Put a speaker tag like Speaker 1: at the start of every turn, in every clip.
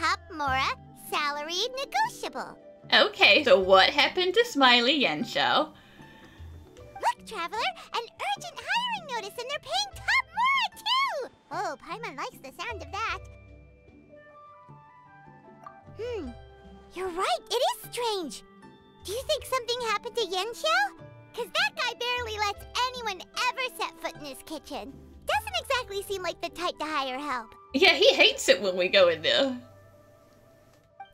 Speaker 1: top Mora, salary negotiable.
Speaker 2: Okay, so what happened to Smiley Yenshao?
Speaker 1: Look, Traveler, an urgent hiring notice and they're paying top Mora too! Oh, Paimon likes the sound of that. You're right, it is strange. Do you think something happened to Yenshao? Cause that guy barely lets anyone ever set foot in his kitchen. Doesn't exactly seem like the type to hire help.
Speaker 2: Yeah, he hates it when we go in there.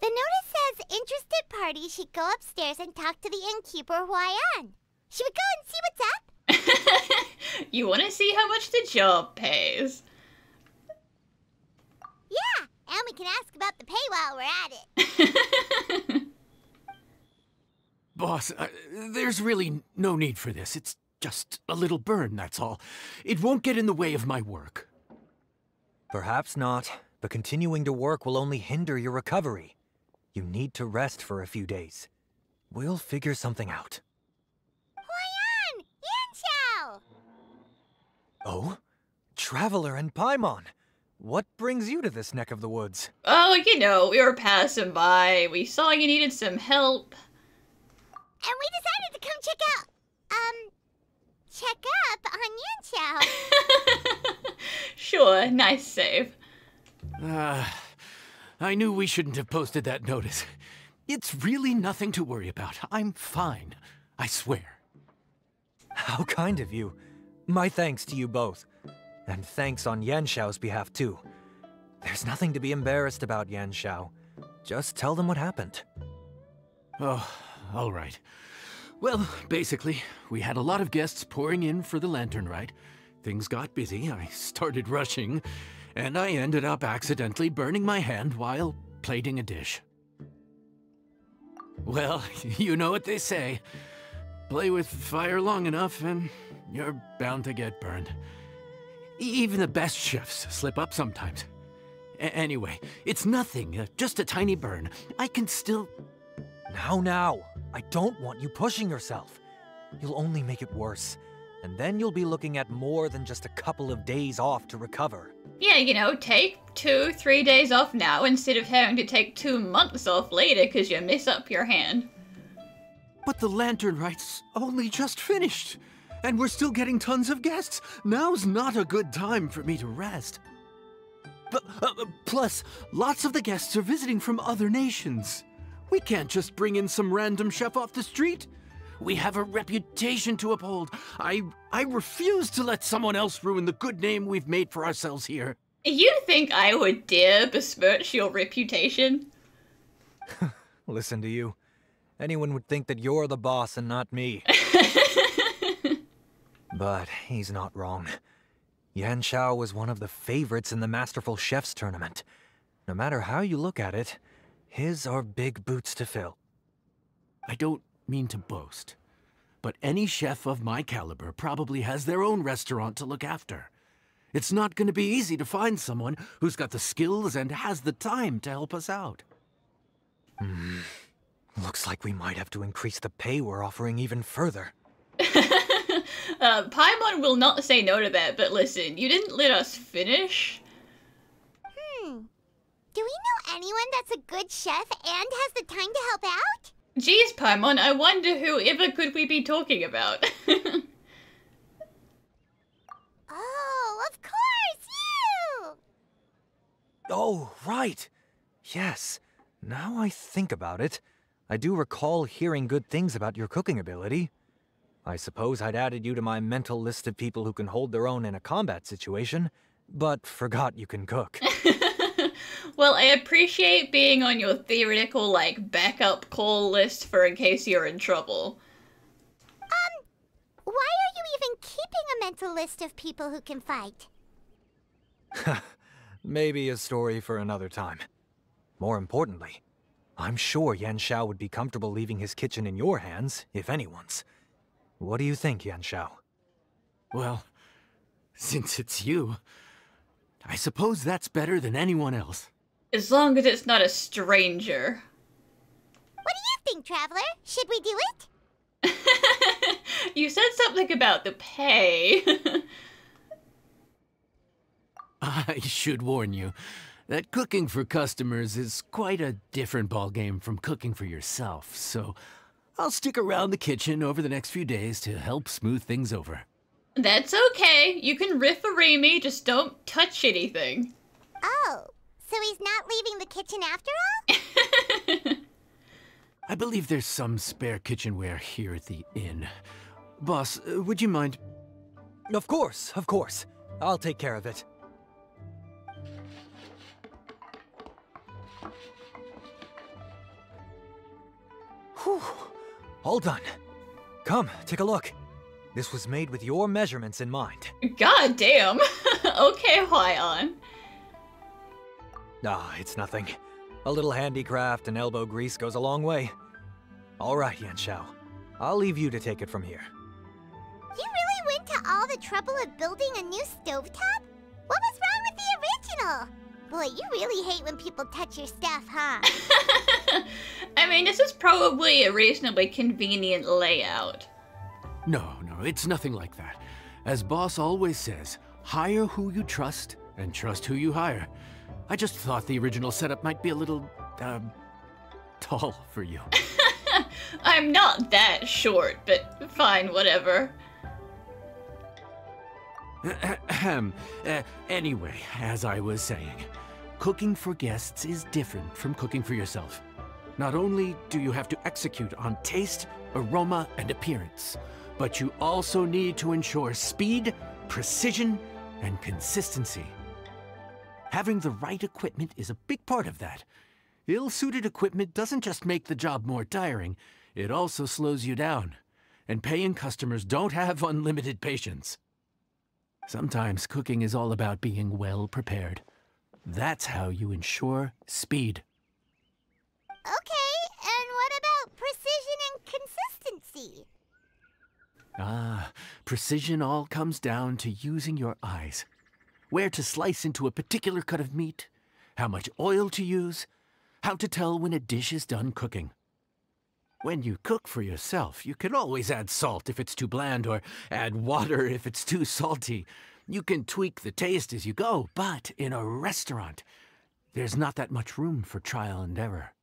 Speaker 1: The notice says interested parties should go upstairs and talk to the innkeeper Huayan. Should we go and see what's up?
Speaker 2: You want to see how much the job pays?
Speaker 1: Yeah, and we can ask about the pay while we're at it.
Speaker 3: Boss, there's really no need for this. It's just a little burn, that's all. It won't get in the way of my work.
Speaker 4: Perhaps not, but continuing to work will only hinder your recovery. You need to rest for a few days. We'll figure something out.
Speaker 1: Huayan! Yanxiao!
Speaker 4: Oh? Traveler and Paimon! What brings you to this neck of the woods?
Speaker 2: Oh, you know, we were passing by. We saw you needed some help.
Speaker 1: And we decided to come check up on Yanxiao.
Speaker 2: Sure, nice save.
Speaker 3: I knew we shouldn't have posted that notice. It's really nothing to worry about. I'm fine. I swear.
Speaker 4: How kind of you. My thanks to you both. And thanks on Yanxiao's behalf, too. There's nothing to be embarrassed about, Yanxiao. Just tell them what happened.
Speaker 3: Oh, all right. Well, basically, we had a lot of guests pouring in for the lantern ride. Things got busy, I started rushing, and I ended up accidentally burning my hand while plating a dish. Well, you know what they say. Play with fire long enough and you're bound to get burned. Even the best chefs slip up sometimes. Anyway, it's nothing, just a tiny burn. I can still...
Speaker 4: Now. I don't want you pushing yourself. You'll only make it worse. And then you'll be looking at more than just a couple of days off to recover.
Speaker 2: Yeah, you know, take 2-3 days off now instead of having to take 2 months off later because you mess up your hand.
Speaker 3: But the lantern ride's only just finished. And we're still getting tons of guests. Now's not a good time for me to rest. Plus, lots of the guests are visiting from other nations. We can't just bring in some random chef off the street. We have a reputation to uphold. I refuse to let someone else ruin the good name we've made for ourselves here.
Speaker 2: You think I would dare besmirch your reputation?
Speaker 4: Listen to you. Anyone would think that you're the boss and not me. But he's not wrong. Yanxiao was one of the favorites in the Masterful Chefs tournament. No matter how you look at it, his are big boots to fill.
Speaker 3: I don't mean to boast, but any chef of my caliber probably has their own restaurant to look after. It's not going to be easy to find someone who's got the skills and has the time to help us out.
Speaker 4: Looks like we might have to increase the pay we're offering even further.
Speaker 2: Paimon will not say no to that, but listen, you didn't let us finish.
Speaker 1: Do we know anyone that's a good chef and has the time to help out?
Speaker 2: Geez, Paimon, I wonder whoever could we be talking about?
Speaker 1: Oh, of course, you!
Speaker 4: Oh, right. Yes. Now I think about it, I do recall hearing good things about your cooking ability. I suppose I'd added you to my mental list of people who can hold their own in a combat situation, but forgot you can cook.
Speaker 2: Well, I appreciate being on your theoretical, like, backup call list for in case you're in trouble.
Speaker 1: Why are you even keeping a mental list of people who can fight?
Speaker 4: Maybe a story for another time. More importantly, I'm sure Yanxiao would be comfortable leaving his kitchen in your hands, if anyone's. What do you think, Yanxiao?
Speaker 3: Well, since it's you, I suppose that's better than anyone else.
Speaker 2: As long as it's not a stranger.
Speaker 1: What do you think, Traveler? Should we do it?
Speaker 2: You said something about the pay.
Speaker 3: I should warn you, that cooking for customers is quite a different ballgame from cooking for yourself, so I'll stick around the kitchen over the next few days to help smooth things over.
Speaker 2: That's okay. You can referee me, just don't touch anything.
Speaker 1: Oh, so he's not leaving the kitchen after all?
Speaker 3: I believe there's some spare kitchenware here at the inn. Boss, would you mind?
Speaker 4: Of course, of course. I'll take care of it. Whew. All done. Come, take a look. This was made with your measurements in mind.
Speaker 2: God damn. Okay, Hwaion.
Speaker 4: Ah, it's nothing. A little handicraft and elbow grease goes a long way. All right, Yanxiao. I'll leave you to take it from here.
Speaker 1: You really went to all the trouble of building a new stovetop? What was wrong with the original? Boy, you really hate when people touch your stuff, huh?
Speaker 2: I mean, this is probably a reasonably convenient layout.
Speaker 3: No, it's nothing like that. As Boss always says, hire who you trust and trust who you hire. I just thought the original setup might be a little, tall for you.
Speaker 2: I'm not that short, but fine, whatever.
Speaker 3: Anyway, as I was saying, cooking for guests is different from cooking for yourself. Not only do you have to execute on taste, aroma, and appearance, but you also need to ensure speed, precision, and consistency. Having the right equipment is a big part of that. Ill-suited equipment doesn't just make the job more tiring, it also slows you down. And paying customers don't have unlimited patience. Sometimes cooking is all about being well prepared. That's how you ensure speed.
Speaker 1: Okay, and what about precision and consistency?
Speaker 3: Precision all comes down to using your eyes. Where to slice into a particular cut of meat, how much oil to use, how to tell when a dish is done cooking. When you cook for yourself, you can always add salt if it's too bland or add water if it's too salty. You can tweak the taste as you go, but in a restaurant, there's not that much room for trial and error.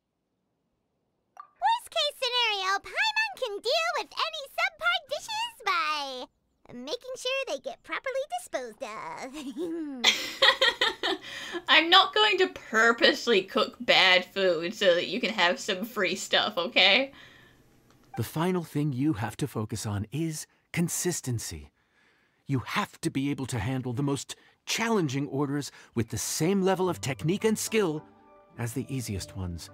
Speaker 1: Worst case scenario, Paimon can deal with any subpar dishes by making sure they get properly disposed of.
Speaker 2: I'm not going to purposely cook bad food so that you can have some free stuff, okay?
Speaker 3: The final thing you have to focus on is consistency. You have to be able to handle the most challenging orders with the same level of technique and skill as the easiest ones.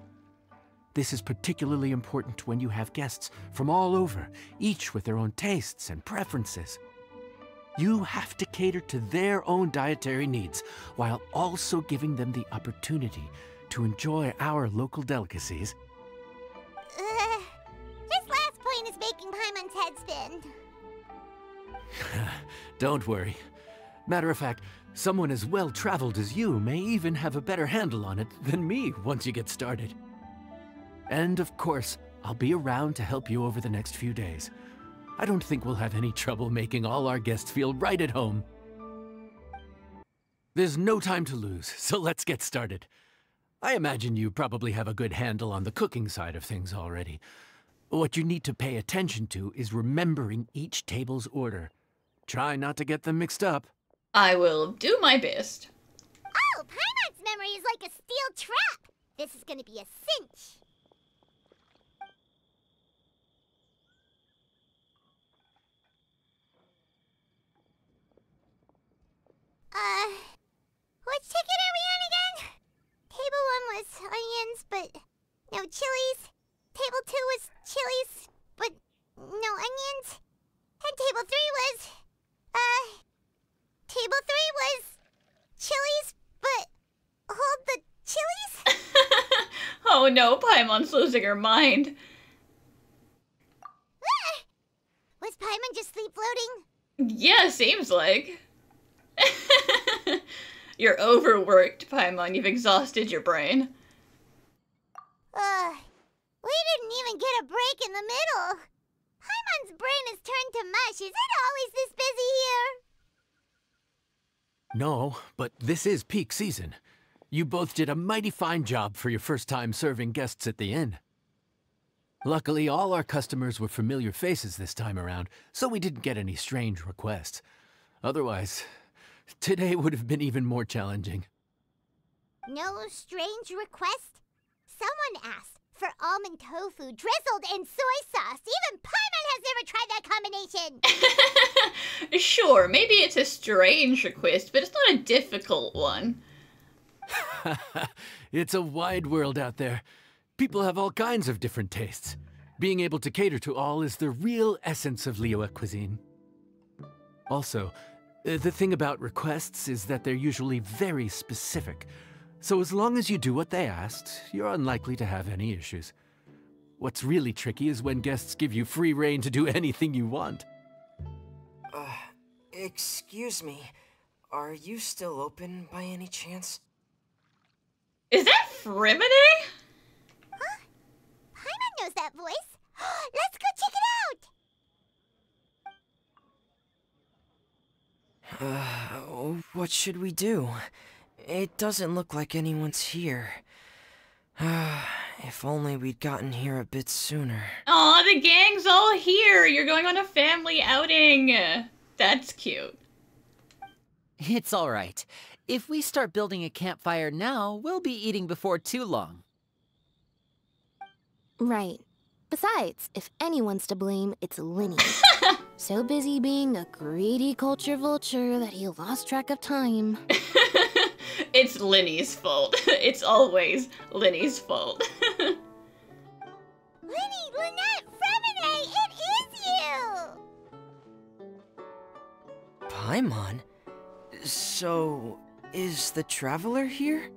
Speaker 3: This is particularly important when you have guests from all over, each with their own tastes and preferences. You have to cater to their own dietary needs, while also giving them the opportunity to enjoy our local delicacies.
Speaker 1: This last point is making Paimon's head spin.
Speaker 3: Don't worry. Matter of fact, someone as well-traveled as you may even have a better handle on it than me once you get started. And of course, I'll be around to help you over the next few days. I don't think we'll have any trouble making all our guests feel right at home. There's no time to lose, so let's get started. I imagine you probably have a good handle on the cooking side of things already. What you need to pay attention to is remembering each table's order. Try not to get them mixed up.
Speaker 2: I will do my best.
Speaker 1: Oh, Paimon's memory is like a steel trap. This is gonna be a cinch. Which ticket are we on again? Table 1 was onions, but no chilies. Table 2 was chilies, but no onions. And table 3 was, table 3 was chilies, but hold the chilies?
Speaker 2: Oh no, Paimon's losing her mind.
Speaker 1: Was Paimon just sleep floating?
Speaker 2: Yeah, seems like. You're overworked, Paimon. You've exhausted your brain.
Speaker 1: We didn't even get a break in the middle. Paimon's brain has turned to mush. Is it always this busy here?
Speaker 3: No, but this is peak season. You both did a mighty fine job for your first time serving guests at the inn. Luckily, all our customers were familiar faces this time around, so we didn't get any strange requests. Otherwise, today would have been even more challenging.
Speaker 1: No strange request? Someone asked for almond tofu drizzled in soy sauce. Even Paimon has never tried that combination.
Speaker 2: Sure, maybe it's a strange request, but it's not a difficult one.
Speaker 3: It's a wide world out there. People have all kinds of different tastes. Being able to cater to all is the real essence of Liyue cuisine. Also, the thing about requests is that they're usually very specific. So as long as you do what they asked, you're unlikely to have any issues. What's really tricky is when guests give you free rein to do anything you want.
Speaker 5: Excuse me. Are you still open by any chance?
Speaker 2: Is that Frimine?
Speaker 1: Huh? Paimon knows that voice. Let's go check it out!
Speaker 5: What should we do? It doesn't look like anyone's here. If only we'd gotten here a bit sooner.
Speaker 2: Aw, the gang's all here! You're going on a family outing! That's cute.
Speaker 6: It's alright. If we start building a campfire now, we'll be eating before too long.
Speaker 7: Right. Besides, if anyone's to blame, it's Linny. So busy being a greedy culture vulture that he lost track of time.
Speaker 2: It's Linny's fault. It's always Linny's fault.
Speaker 1: Linny, Lynette, Frimine, it is you!
Speaker 5: Paimon? So, is the Traveler here?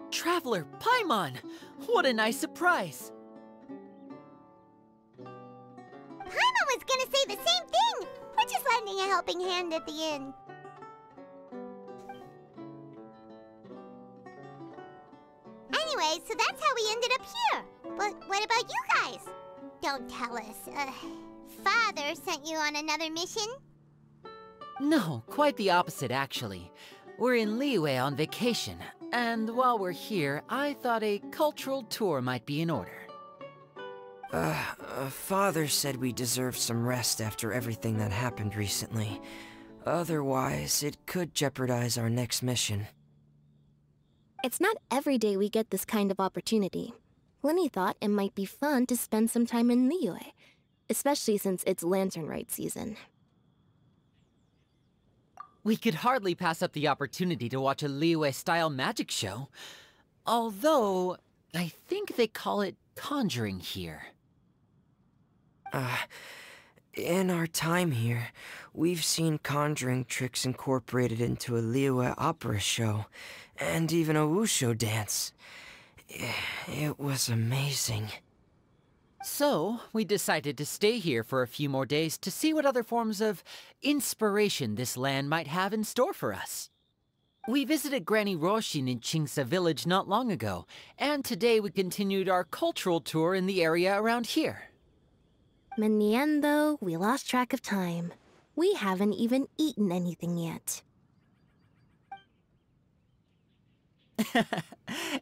Speaker 6: Traveler, Paimon! What a nice surprise!
Speaker 1: Paimon was gonna say the same thing! We're just lending a helping hand at the inn. Anyway, so that's how we ended up here. But what about you guys? Don't tell us. Father sent you on another mission?
Speaker 6: No, quite the opposite, actually. We're in Liyue on vacation, and while we're here, I thought a cultural tour might be in order.
Speaker 5: Father said we deserve some rest after everything that happened recently. Otherwise, it could jeopardize our next mission.
Speaker 7: It's not every day we get this kind of opportunity. Linny thought it might be fun to spend some time in Liyue, especially since it's Lantern Rite season.
Speaker 6: We could hardly pass up the opportunity to watch a Liyue-style magic show. Although, I think they call it conjuring here.
Speaker 5: In our time here, we've seen conjuring tricks incorporated into a Liyue opera show, and even a wushu dance. It was amazing.
Speaker 6: So, we decided to stay here for a few more days to see what other forms of inspiration this land might have in store for us. We visited Granny Roshin in Qingsa village not long ago, and today we continued our cultural tour in the area around here.
Speaker 7: In the end, though, we lost track of time. We haven't even eaten anything yet.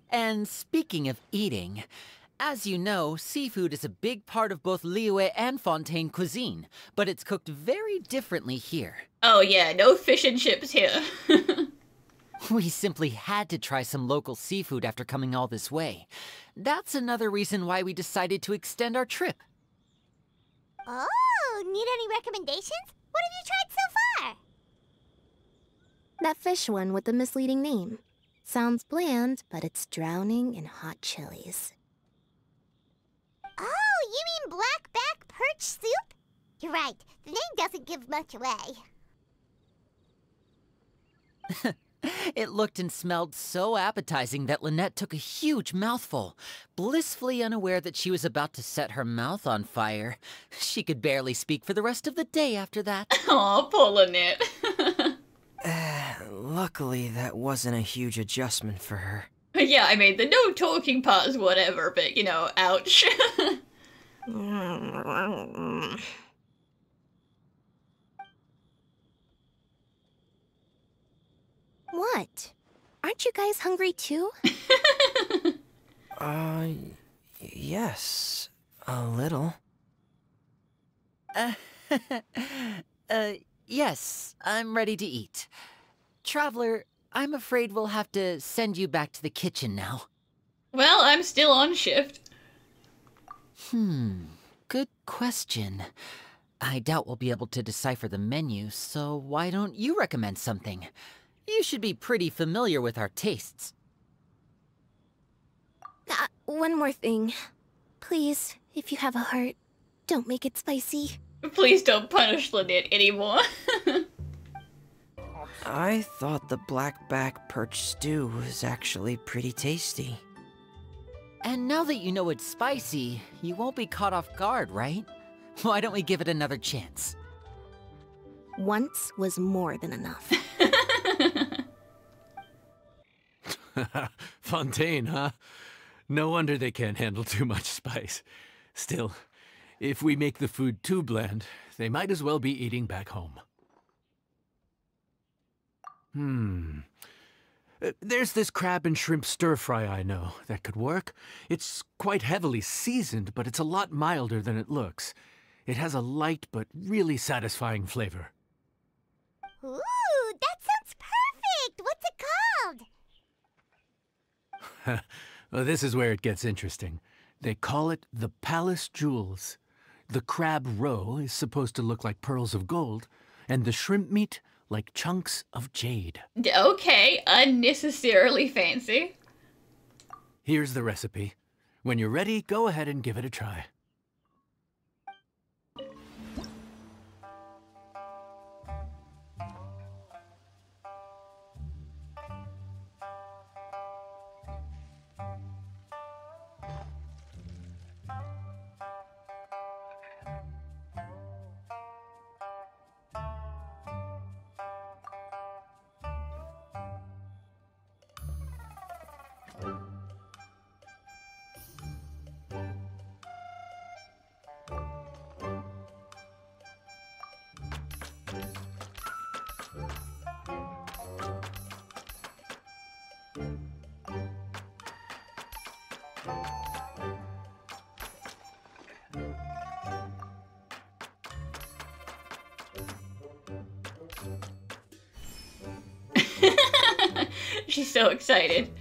Speaker 6: And speaking of eating, as you know, seafood is a big part of both Liyue and Fontaine cuisine, but it's cooked very differently here.
Speaker 2: Oh yeah, no fish and chips here.
Speaker 6: We simply had to try some local seafood after coming all this way. That's another reason why we decided to extend our trip.
Speaker 1: Oh, need any recommendations? What have you tried so far?
Speaker 7: That fish one with the misleading name. Sounds bland, but it's drowning in hot chilies.
Speaker 1: Oh, you mean blackback perch soup? You're right, the name doesn't give much away.
Speaker 6: It looked and smelled so appetizing that Lynette took a huge mouthful, blissfully unaware that she was about to set her mouth on fire. She could barely speak for the rest of the day after that.
Speaker 2: Aw, poor Lynette.
Speaker 5: Luckily, that wasn't a huge adjustment for her.
Speaker 2: Yeah, I mean, the no talking part is whatever, but, you know, ouch.
Speaker 7: What? Aren't you guys hungry too?
Speaker 5: Yes. A little.
Speaker 6: Yes, I'm ready to eat. Traveler, I'm afraid we'll have to send you back to the kitchen now.
Speaker 2: Well, I'm still on shift.
Speaker 6: Good question. I doubt we'll be able to decipher the menu, so why don't you recommend something? You should be pretty familiar with our tastes.
Speaker 7: One more thing. Please, if you have a heart, don't make it spicy.
Speaker 2: Please don't punish Lynette anymore.
Speaker 5: I thought the blackback perch stew was actually pretty tasty.
Speaker 6: And now that you know it's spicy, you won't be caught off guard, right? Why don't we give it another chance?
Speaker 7: Once was more than enough.
Speaker 3: Fontaine, huh? No wonder they can't handle too much spice. Still, if we make the food too bland, they might as well be eating back home. There's this crab and shrimp stir-fry I know that could work. It's quite heavily seasoned, but it's a lot milder than it looks. It has a light but really satisfying flavor.
Speaker 1: Ooh, that sounds perfect! What's it called?
Speaker 3: Well, this is where it gets interesting. They call it the Palace Jewels. The crab roe is supposed to look like pearls of gold, and the shrimp meat like chunks of jade.
Speaker 2: Okay, unnecessarily fancy.
Speaker 3: Here's the recipe. When you're ready, go ahead and give it a try.
Speaker 2: She's so excited.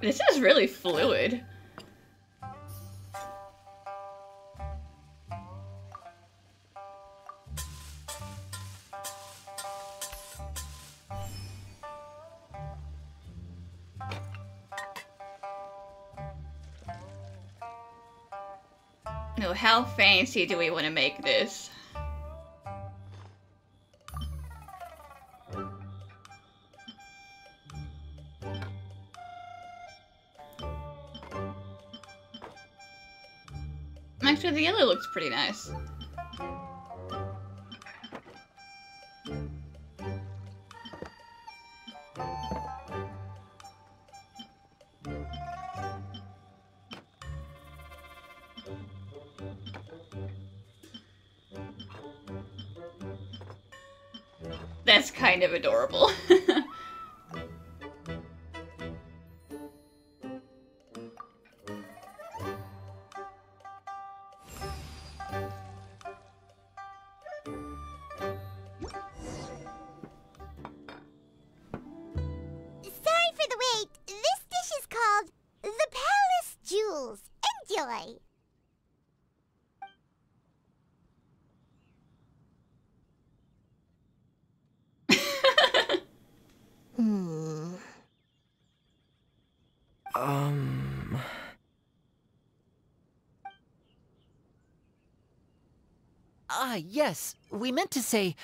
Speaker 2: This is really fluid. No, how fancy do we want to make this? Actually, the yellow looks pretty nice. That's kind of adorable.
Speaker 1: Sorry for the wait. This dish is called the Palace Jewels. Enjoy!
Speaker 6: Yes, we meant to say,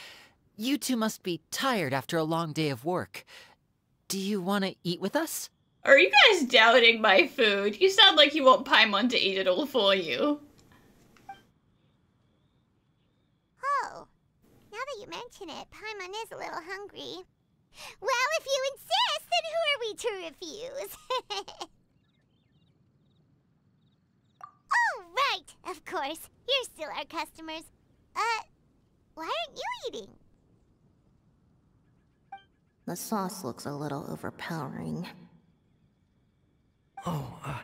Speaker 6: you two must be tired after a long day of work. Do you want to eat with us?
Speaker 2: Are you guys doubting my food? You sound like you want Paimon to eat it all for you.
Speaker 1: Oh, now that you mention it, Paimon is a little hungry. Well, if you insist, then who are we to refuse? Oh, right, of course. You're still our customers. Why aren't you eating?
Speaker 7: The sauce looks a little overpowering.
Speaker 5: Oh,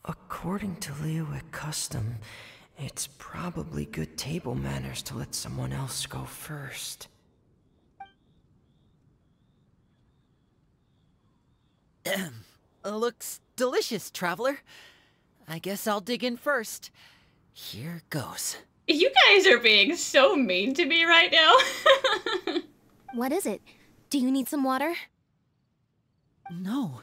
Speaker 5: according to Liyue custom, it's probably good table manners to let someone else go first.
Speaker 6: Looks delicious, traveler. I guess I'll dig in first. Here goes.
Speaker 2: You guys are being so mean to me right now.
Speaker 7: What is it? Do you need some water?
Speaker 6: No.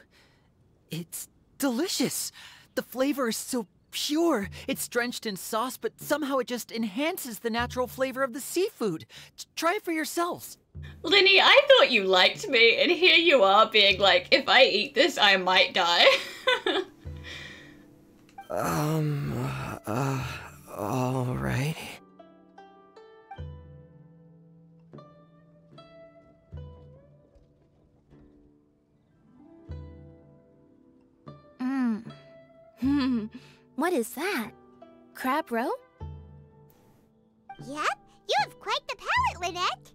Speaker 6: It's delicious. The flavor is so pure. It's drenched in sauce, but somehow it just enhances the natural flavor of the seafood. Try it for yourselves.
Speaker 2: Linny, I thought you liked me, and here you are being like, if I eat this, I might die.
Speaker 5: Alright.
Speaker 7: What is that? Crab roe?
Speaker 1: Yep, you have quite the palate, Lynette.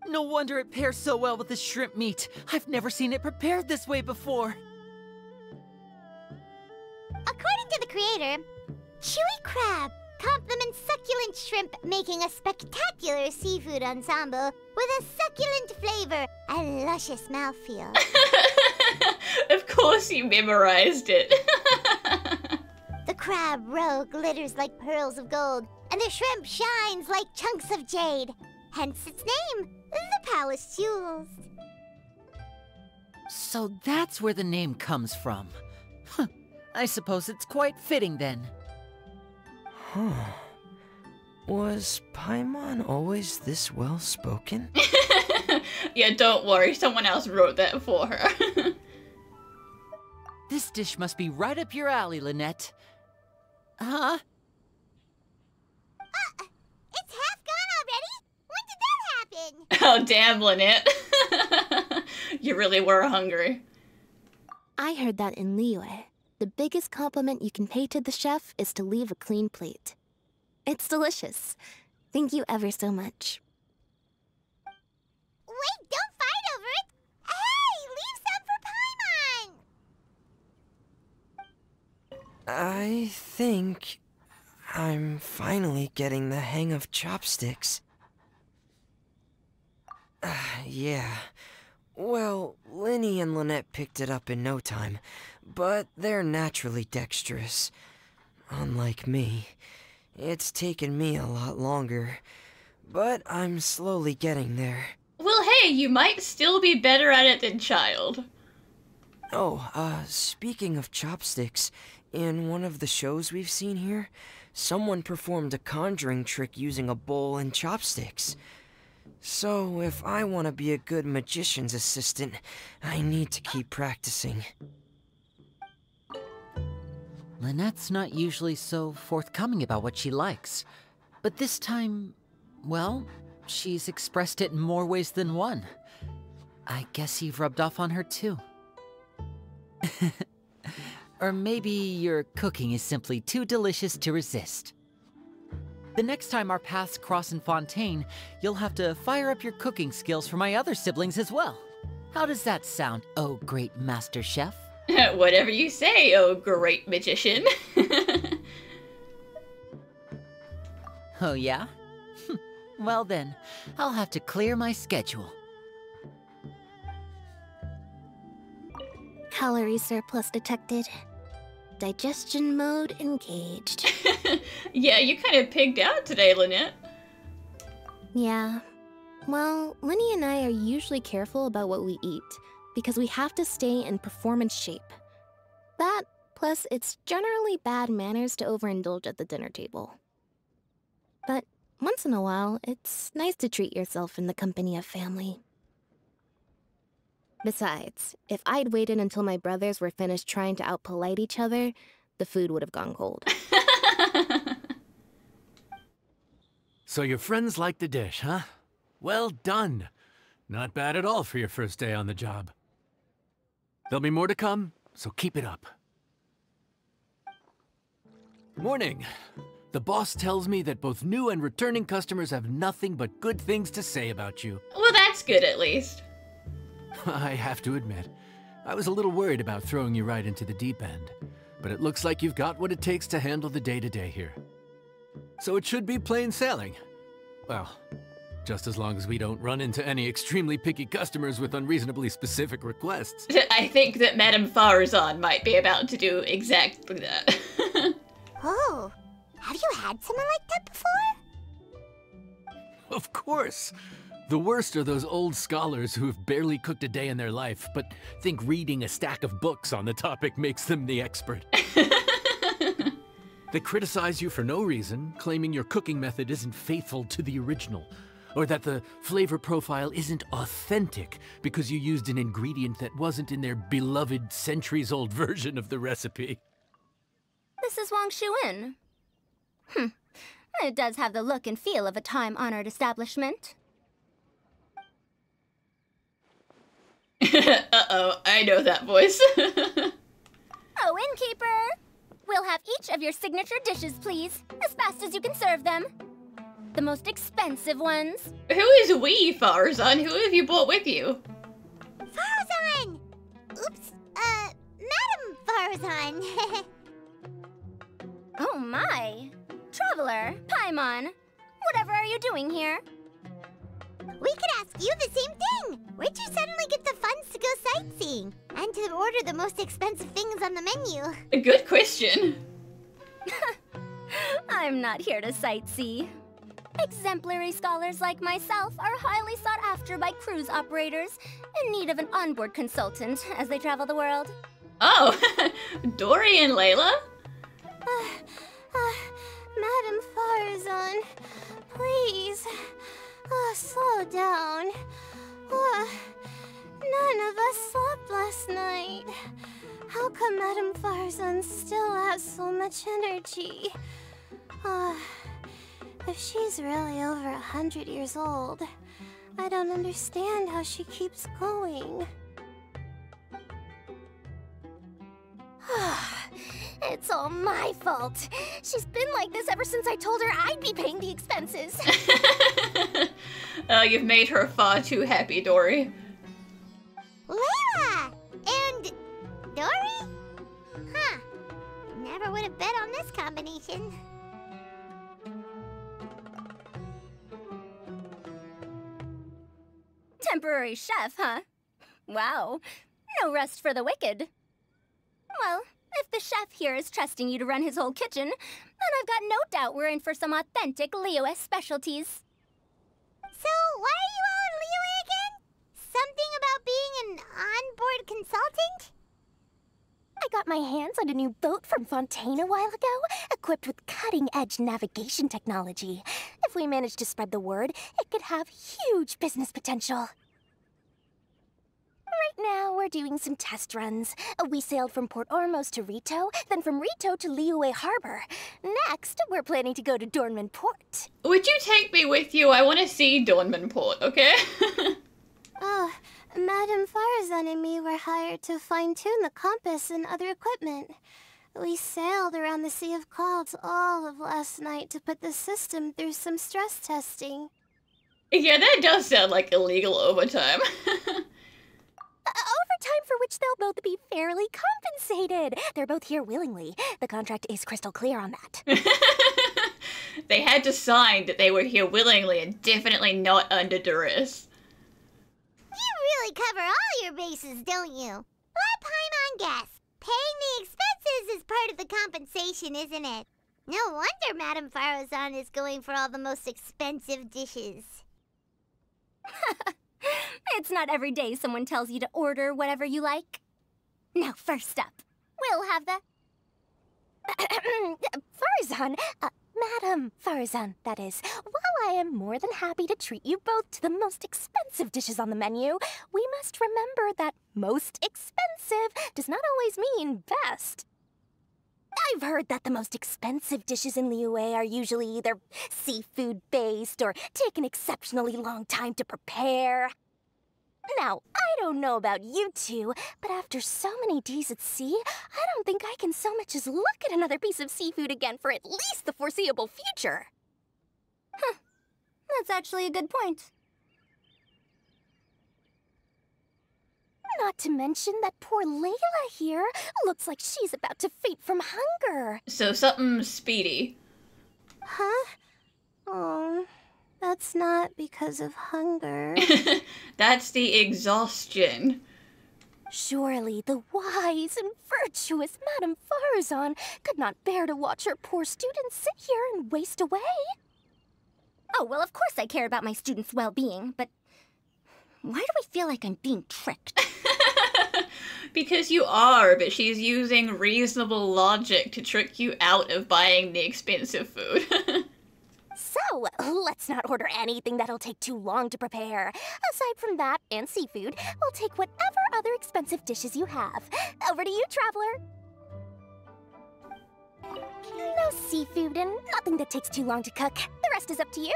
Speaker 6: No wonder it pairs so well with the shrimp meat. I've never seen it prepared this way before.
Speaker 1: According to the creator, chewy crab complements succulent shrimp, making a spectacular seafood ensemble with a succulent flavor and luscious mouthfeel.
Speaker 2: Of course you memorized it.
Speaker 1: The crab roe glitters like pearls of gold, and the shrimp shines like chunks of jade. Hence its name, the Palace Jewels.
Speaker 6: So that's where the name comes from. Huh. I suppose it's quite fitting then.
Speaker 5: Huh. Was Paimon always this well-spoken?
Speaker 2: Yeah, don't worry, someone else wrote that for her.
Speaker 6: This dish must be right up your alley, Lynette. Huh?
Speaker 1: It's half gone already? When did that happen?
Speaker 2: Oh, damn, Lynette. You really were hungry.
Speaker 7: I heard that in Liyue, the biggest compliment you can pay to the chef is to leave a clean plate. It's delicious. Thank you ever so much.
Speaker 1: Wait, don't fight over it! Hey, leave some for Paimon!
Speaker 5: I think I'm finally getting the hang of chopsticks. Yeah. Well, Linny and Lynette picked it up in no time, but they're naturally dexterous. Unlike me, it's taken me a lot longer, but I'm slowly getting there.
Speaker 2: Well, hey, you might still be better at it than Child.
Speaker 5: Oh, speaking of chopsticks, in one of the shows we've seen here, someone performed a conjuring trick using a bowl and chopsticks. So, if I want to be a good magician's assistant, I need to keep practicing.
Speaker 6: Lynette's not usually so forthcoming about what she likes. But this time, well, she's expressed it in more ways than one. I guess you've rubbed off on her too. Or maybe your cooking is simply too delicious to resist. The next time our paths cross in Fontaine, you'll have to fire up your cooking skills for my other siblings as well. How does that sound, oh great master chef?
Speaker 2: Whatever you say, oh great magician.
Speaker 6: Oh yeah? Well then, I'll have to clear my schedule.
Speaker 7: Calorie surplus detected. Digestion mode engaged.
Speaker 2: Yeah, you kind of pigged out today, Lynette.
Speaker 7: Yeah. Well, Linny and I are usually careful about what we eat, because we have to stay in performance shape. That, plus it's generally bad manners to overindulge at the dinner table. But once in a while, it's nice to treat yourself in the company of family. Besides, if I'd waited until my brothers were finished trying to outpolite each other, the food would have gone cold.
Speaker 3: So your friends like the dish, huh? Well done. Not bad at all for your first day on the job. There'll be more to come, so keep it up. Morning. The boss tells me that both new and returning customers have nothing but good things to say about you.
Speaker 2: Well, that's good at least.
Speaker 3: I have to admit, I was a little worried about throwing you right into the deep end, but it looks like you've got what it takes to handle the day-to-day here. So it should be plain sailing. Well, just as long as we don't run into any extremely picky customers with unreasonably specific requests.
Speaker 2: I think that Madame Farazan might be about to do exactly that.
Speaker 1: Oh, have you had someone like that before?
Speaker 3: Of course. The worst are those old scholars who have barely cooked a day in their life, but think reading a stack of books on the topic makes them the expert. They criticize you for no reason, claiming your cooking method isn't faithful to the original, or that the flavor profile isn't authentic because you used an ingredient that wasn't in their beloved centuries-old version of the recipe.
Speaker 8: This is Wangshu Inn. It does have the look and feel of a time-honored establishment.
Speaker 2: Uh-oh, I know that voice.
Speaker 8: Oh, innkeeper! We'll have each of your signature dishes, please, as fast as you can serve them. The most expensive ones.
Speaker 2: Who is we, Farazan? Who have you brought with you?
Speaker 1: Farazan! Oops, Madam Farazan.
Speaker 8: Oh my! Traveler, Paimon, whatever are you doing here?
Speaker 1: We could ask you the same thing. Where'd you suddenly get the funds to go sightseeing? And to order the most expensive things on the menu?
Speaker 2: A good question.
Speaker 8: I'm not here to sightsee. Exemplary scholars like myself are highly sought after by cruise operators in need of an onboard consultant as they travel the world.
Speaker 2: Oh, Dory and Layla?
Speaker 8: Madam Farazan, please, slow down. None of us slept last night. How come Madam Farazan still has so much energy? If she's really over 100 years old, I don't understand how she keeps going. It's all my fault. She's been like this ever since I told her I'd be paying the expenses.
Speaker 2: Oh, you've made her far too happy, Dory.
Speaker 1: Layla! And Dory? Huh. Never would have bet on this combination.
Speaker 8: Temporary chef, huh? Wow. No rest for the wicked. Well, if the chef here is trusting you to run his whole kitchen, then I've got no doubt we're in for some authentic Liyue specialties.
Speaker 1: So, why are you all in Liyue again? Something about being an onboard consultant?
Speaker 8: I got my hands on a new boat from Fontaine a while ago, equipped with cutting-edge navigation technology. If we manage to spread the word, it could have huge business potential. Right now, we're doing some test runs. We sailed from Port Ormos to Rito, then from Rito to Liyue Harbor. Next, we're planning to go to Dornman Port.
Speaker 2: Would you take me with you? I want to see Dornman Port, okay?
Speaker 8: Oh, Madam Farazan and me were hired to fine-tune the compass and other equipment. We sailed around the Sea of Clouds all of last night to put the system through some stress testing.
Speaker 2: Yeah, that does sound like illegal overtime.
Speaker 8: Overtime for which they'll both be fairly compensated. They're both here willingly. The contract is crystal clear on that.
Speaker 2: They had to sign that they were here willingly and definitely not under duress.
Speaker 1: You really cover all your bases, don't you? Let Paimon guess. Paying the expenses is part of the compensation, isn't it? No wonder Madame Farazan is going for all the most expensive dishes.
Speaker 8: It's not every day someone tells you to order whatever you like. Now, first up, we'll have the... Farazan,
Speaker 9: Madam Farzan, that is. While I am more than happy to treat you both to the most expensive dishes on the menu, we must remember that most expensive does not always mean best. I've heard that the most expensive dishes in Liyue are usually either seafood-based or take an exceptionally long time to prepare. Now, I don't know about you two, but after so many days at sea, I don't think I can so much as look at another piece of seafood again for at least the foreseeable future.
Speaker 8: Huh. That's actually a good point.
Speaker 9: Not to mention that poor Layla here looks like she's about to faint from hunger.
Speaker 2: So something speedy.
Speaker 8: Huh? Oh, that's not because of hunger.
Speaker 2: That's the exhaustion.
Speaker 9: Surely the wise and virtuous Madame Farzan could not bear to watch her poor students sit here and waste away.
Speaker 1: Oh, well, of course I care about my students' well-being, but why do I feel like I'm being tricked?
Speaker 2: Because you are, but she's using reasonable logic to trick you out of buying the expensive food.
Speaker 9: So, let's not order anything that'll take too long to prepare. Aside from that and seafood, we'll take whatever other expensive dishes you have. Over to you, traveler. No seafood and nothing that takes too long to cook. The rest is up to you.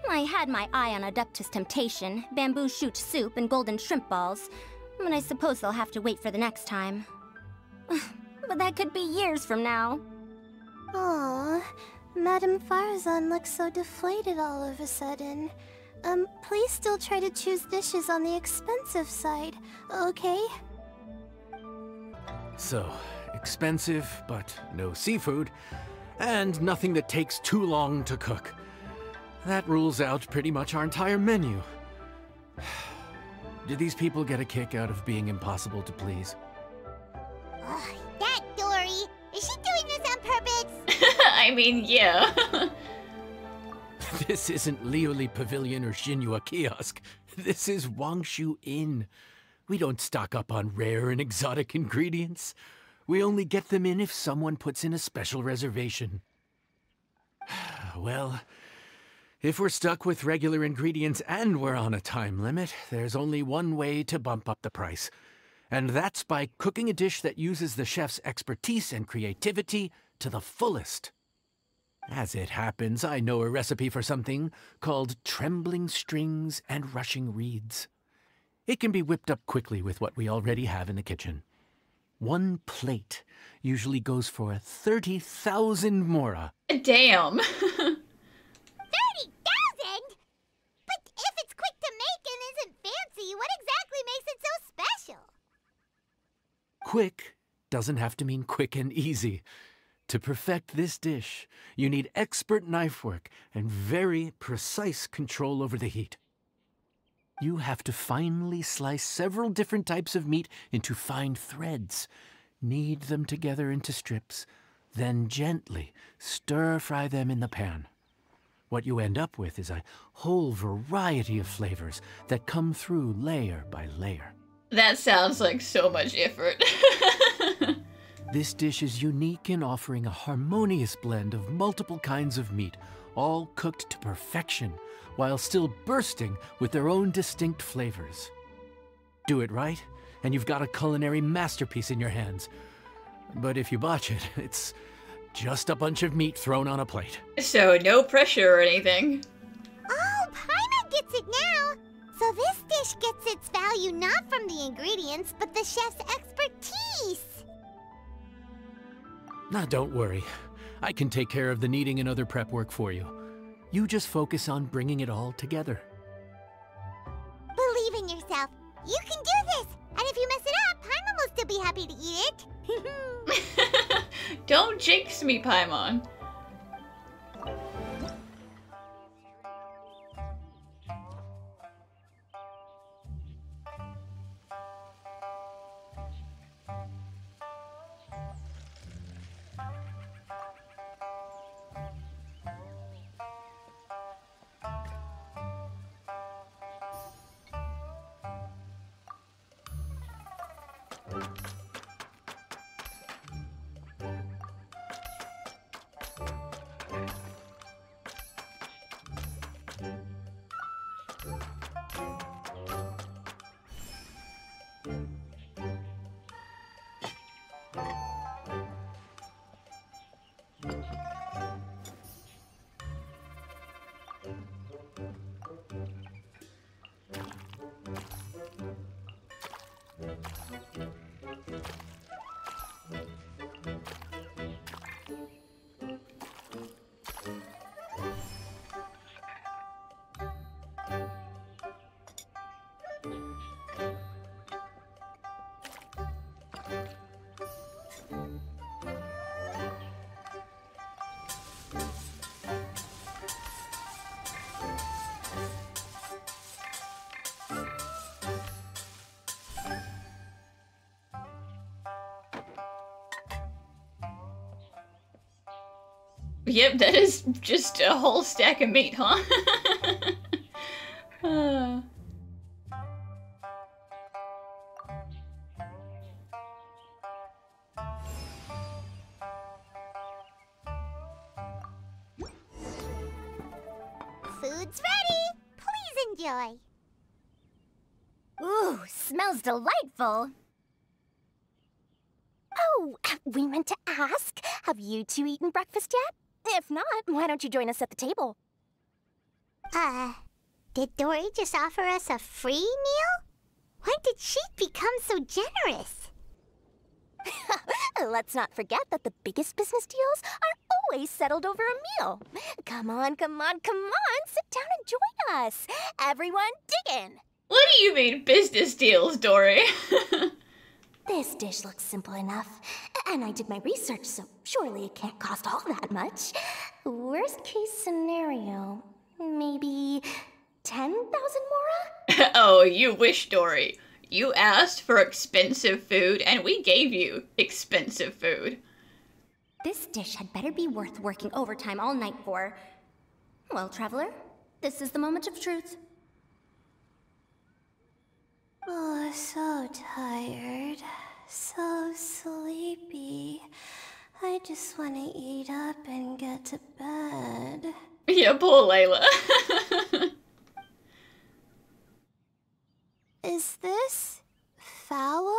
Speaker 1: I had my eye on Adeptus Temptation, bamboo shoot soup, and golden shrimp balls. But I suppose they'll have to wait for the next time. But that could be years from now.
Speaker 8: Aw, Madame Farzan looks so deflated all of a sudden. Please still try to choose dishes on the expensive side, okay?
Speaker 3: So, expensive, but no seafood, and nothing that takes too long to cook. That rules out pretty much our entire menu. Do these people get a kick out of being impossible to please?
Speaker 1: Ugh, that Dory! Is she doing this on purpose?
Speaker 2: I mean, yeah.
Speaker 3: This isn't Liuli Pavilion or Xinhua Kiosk. This is Wangshu Inn. We don't stock up on rare and exotic ingredients. We only get them in if someone puts in a special reservation. Well, if we're stuck with regular ingredients and we're on a time limit, there's only one way to bump up the price. And that's by cooking a dish that uses the chef's expertise and creativity to the fullest. As it happens, I know a recipe for something called trembling strings and rushing reeds. It can be whipped up quickly with what we already have in the kitchen. One plate usually goes for 30,000 mora.
Speaker 2: Damn.
Speaker 1: 30,000? But if it's quick to make and isn't fancy, what exactly makes it so special?
Speaker 3: Quick doesn't have to mean quick and easy. To perfect this dish, you need expert knife work and very precise control over the heat. You have to finely slice several different types of meat into fine threads, knead them together into strips, then gently stir-fry them in the pan. What you end up with is a whole variety of flavors that come through layer by layer.
Speaker 2: That sounds like so much effort.
Speaker 3: This dish is unique in offering a harmonious blend of multiple kinds of meat, all cooked to perfection, while still bursting with their own distinct flavors. Do it right, and you've got a culinary masterpiece in your hands. But if you botch it, it's just a bunch of meat thrown on a plate.
Speaker 2: So no pressure or anything.
Speaker 1: Oh, Paimon gets it now! So this dish gets its value not from the ingredients, but the chef's expertise!
Speaker 3: Now, don't worry. I can take care of the kneading and other prep work for you. You just focus on bringing it all together.
Speaker 1: Believe in yourself. You can do this! And if you mess it up, Paimon will still be happy to eat it.
Speaker 2: Don't jinx me, Paimon. Yep, that is just a whole stack of meat, huh?
Speaker 1: Food's ready. Please enjoy.
Speaker 9: Ooh, smells delightful. Oh, we meant to ask, have you two eaten breakfast yet? If not, why don't you join us at the table?
Speaker 1: Did Dory just offer us a free meal? When did she become so generous?
Speaker 9: Let's not forget that the biggest business deals are always settled over a meal. Come on, come on, come on, sit down and join us. Everyone, dig in.
Speaker 2: What do you mean, business deals, Dory?
Speaker 9: This dish looks simple enough, and I did my research, so surely it can't cost all that much. Worst case scenario, maybe 10,000 mora?
Speaker 2: Oh, you wish, Dory. You asked for expensive food, and we gave you expensive food.
Speaker 9: This dish had better be worth working overtime all night for. Well, traveler, this is the moment of truth.
Speaker 8: Oh, so tired. So sleepy. I just want to eat up and get to bed.
Speaker 2: Yeah, poor Layla.
Speaker 8: Is this foul?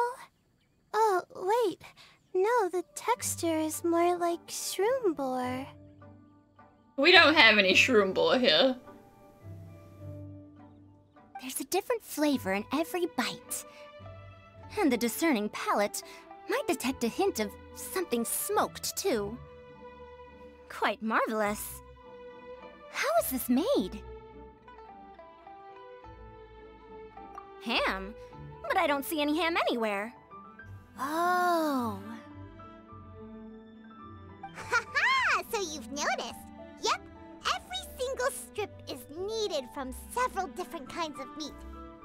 Speaker 8: Oh, wait. No, the texture is more like shroom boar.
Speaker 2: We don't have any shroom boar here.
Speaker 9: There's a different flavor in every bite. And the discerning palate might detect a hint of something smoked, too. Quite marvelous. How is this made? Ham? But I don't see any ham anywhere. Oh.
Speaker 1: Haha! So you've noticed. Yep, every single strip is kneaded from several different kinds of meat.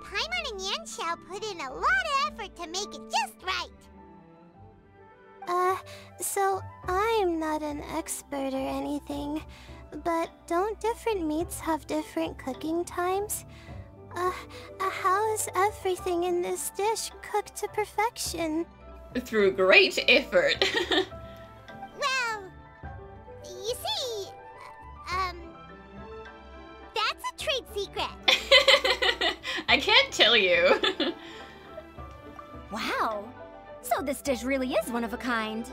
Speaker 1: Paimon and Yanxiao put in a lot of effort to make it just right.
Speaker 8: So I'm not an expert or anything, but don't different meats have different cooking times? How is everything in this dish cooked to perfection?
Speaker 2: Through great effort.
Speaker 1: Well, you see, that's a trade secret.
Speaker 2: I can't tell you.
Speaker 9: Wow. So this dish really is one of a kind.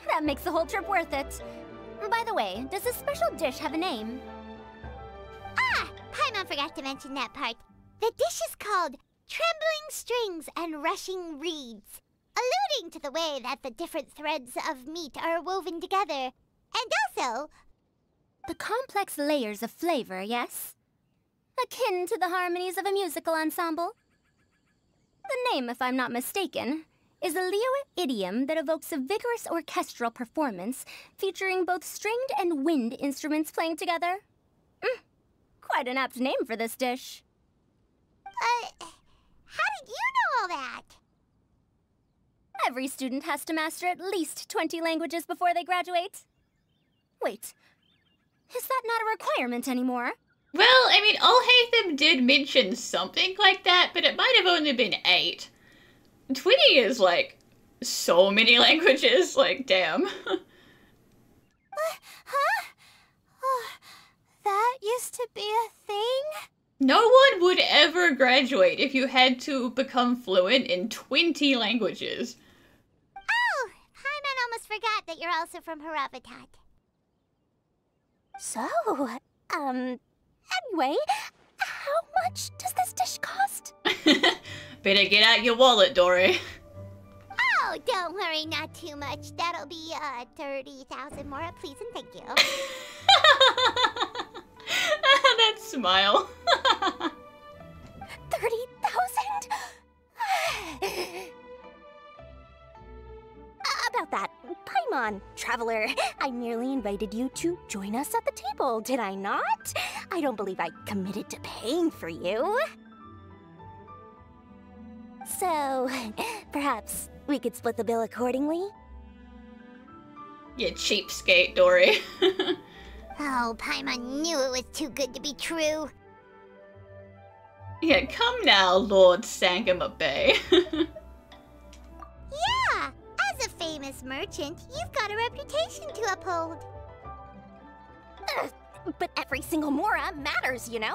Speaker 9: That makes the whole trip worth it. By the way, does this special dish have a name?
Speaker 1: Ah! Paimon forgot to mention that part. The dish is called Trembling Strings and Rushing Reeds, alluding to the way that the different threads of meat are woven together. And also...
Speaker 9: the complex layers of flavor, yes? Akin to the harmonies of a musical ensemble? The name, if I'm not mistaken, is a Liyue idiom that evokes a vigorous orchestral performance featuring both stringed and wind instruments playing together. Quite an apt name for this dish.
Speaker 1: how did you know all that?
Speaker 9: Every student has to master at least 20 languages before they graduate. Wait, is that not a requirement anymore?
Speaker 2: Well, I mean, Alhaitham did mention something like that, but it might have only been 8. 20 is, like, so many languages, like, damn.
Speaker 8: Huh? Oh, that used to be a thing?
Speaker 2: No one would ever graduate if you had to become fluent in 20 languages.
Speaker 1: Oh, Paimon almost forgot that you're also from Haravatat.
Speaker 9: So, anyway, how much does this dish cost?
Speaker 2: Better get out your wallet, Dory.
Speaker 1: Oh, don't worry, not too much. That'll be, 30,000 more, please and thank you.
Speaker 2: That smile.
Speaker 9: 30,000? About that, Paimon, traveler, I merely invited you to join us at the table, did I not? I don't believe I committed to paying for you. So, perhaps we could split the bill accordingly?
Speaker 2: You cheapskate, Dory.
Speaker 1: Oh, Paimon knew it was too good to be true.
Speaker 2: Yeah, come now, Lord Sangama Bay.
Speaker 1: Yeah, as a famous merchant, you've got a reputation to uphold.
Speaker 9: But every single mora matters, you know?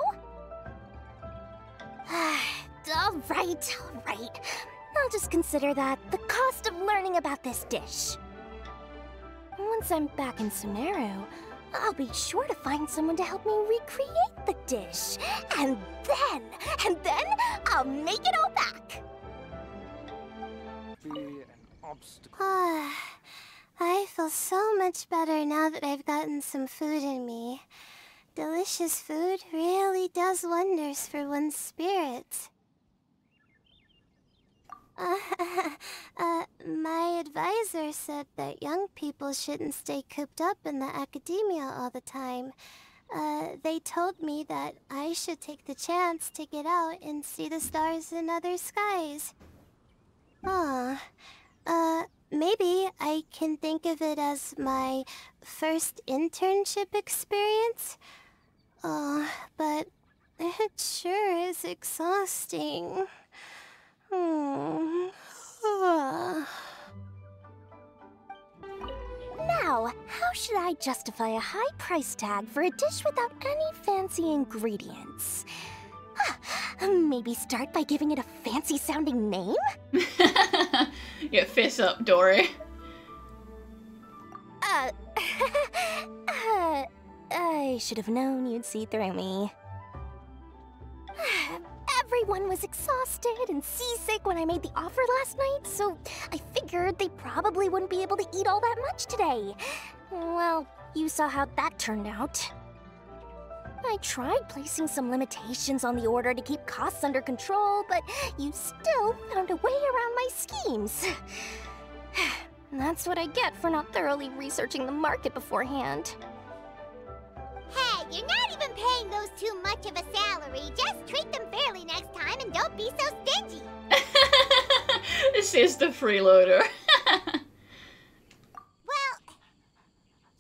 Speaker 9: All right. I'll just consider that the cost of learning about this dish. Once I'm back in Sumeru, I'll be sure to find someone to help me recreate the dish. And then I'll make it all back.
Speaker 4: Be an obstacle.
Speaker 8: I feel so much better now that I've gotten some food in me. Delicious food really does wonders for one's spirits. My advisor said that young people shouldn't stay cooped up in the academia all the time. They told me that I should take the chance to get out and see the stars in other skies. Maybe I can think of it as my first internship experience. But it sure is exhausting.
Speaker 9: Now, how should I justify a high price tag for a dish without any fancy ingredients? Maybe start by giving it a fancy-sounding name?
Speaker 2: Yeah, fist up, Dory.
Speaker 9: I should have known you'd see through me. Everyone was exhausted and seasick when I made the offer last night, so I figured they probably wouldn't be able to eat all that much today. Well, you saw how that turned out. I tried placing some limitations on the order to keep costs under control, but you still found a way around my schemes. That's what I get for not thoroughly researching the market beforehand.
Speaker 1: Hey, you're not even paying those too much of a salary. Just treat them fairly next time and don't be so stingy.
Speaker 2: This is the freeloader.
Speaker 1: Well,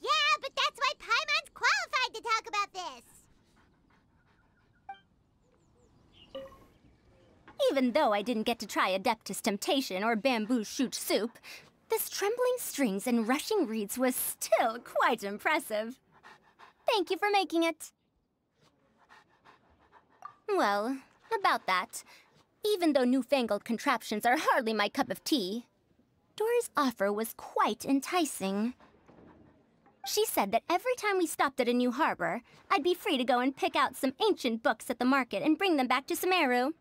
Speaker 1: yeah, but that's why Paimon's qualified to talk about this.
Speaker 9: Even though I didn't get to try Adeptus Temptation or Bamboo Shoot Soup, this trembling strings and rushing reeds was still quite impressive. Thank you for making it. Well, about that, even though newfangled contraptions are hardly my cup of tea, Dory's offer was quite enticing. She said that every time we stopped at a new harbor, I'd be free to go and pick out some ancient books at the market and bring them back to Sumeru.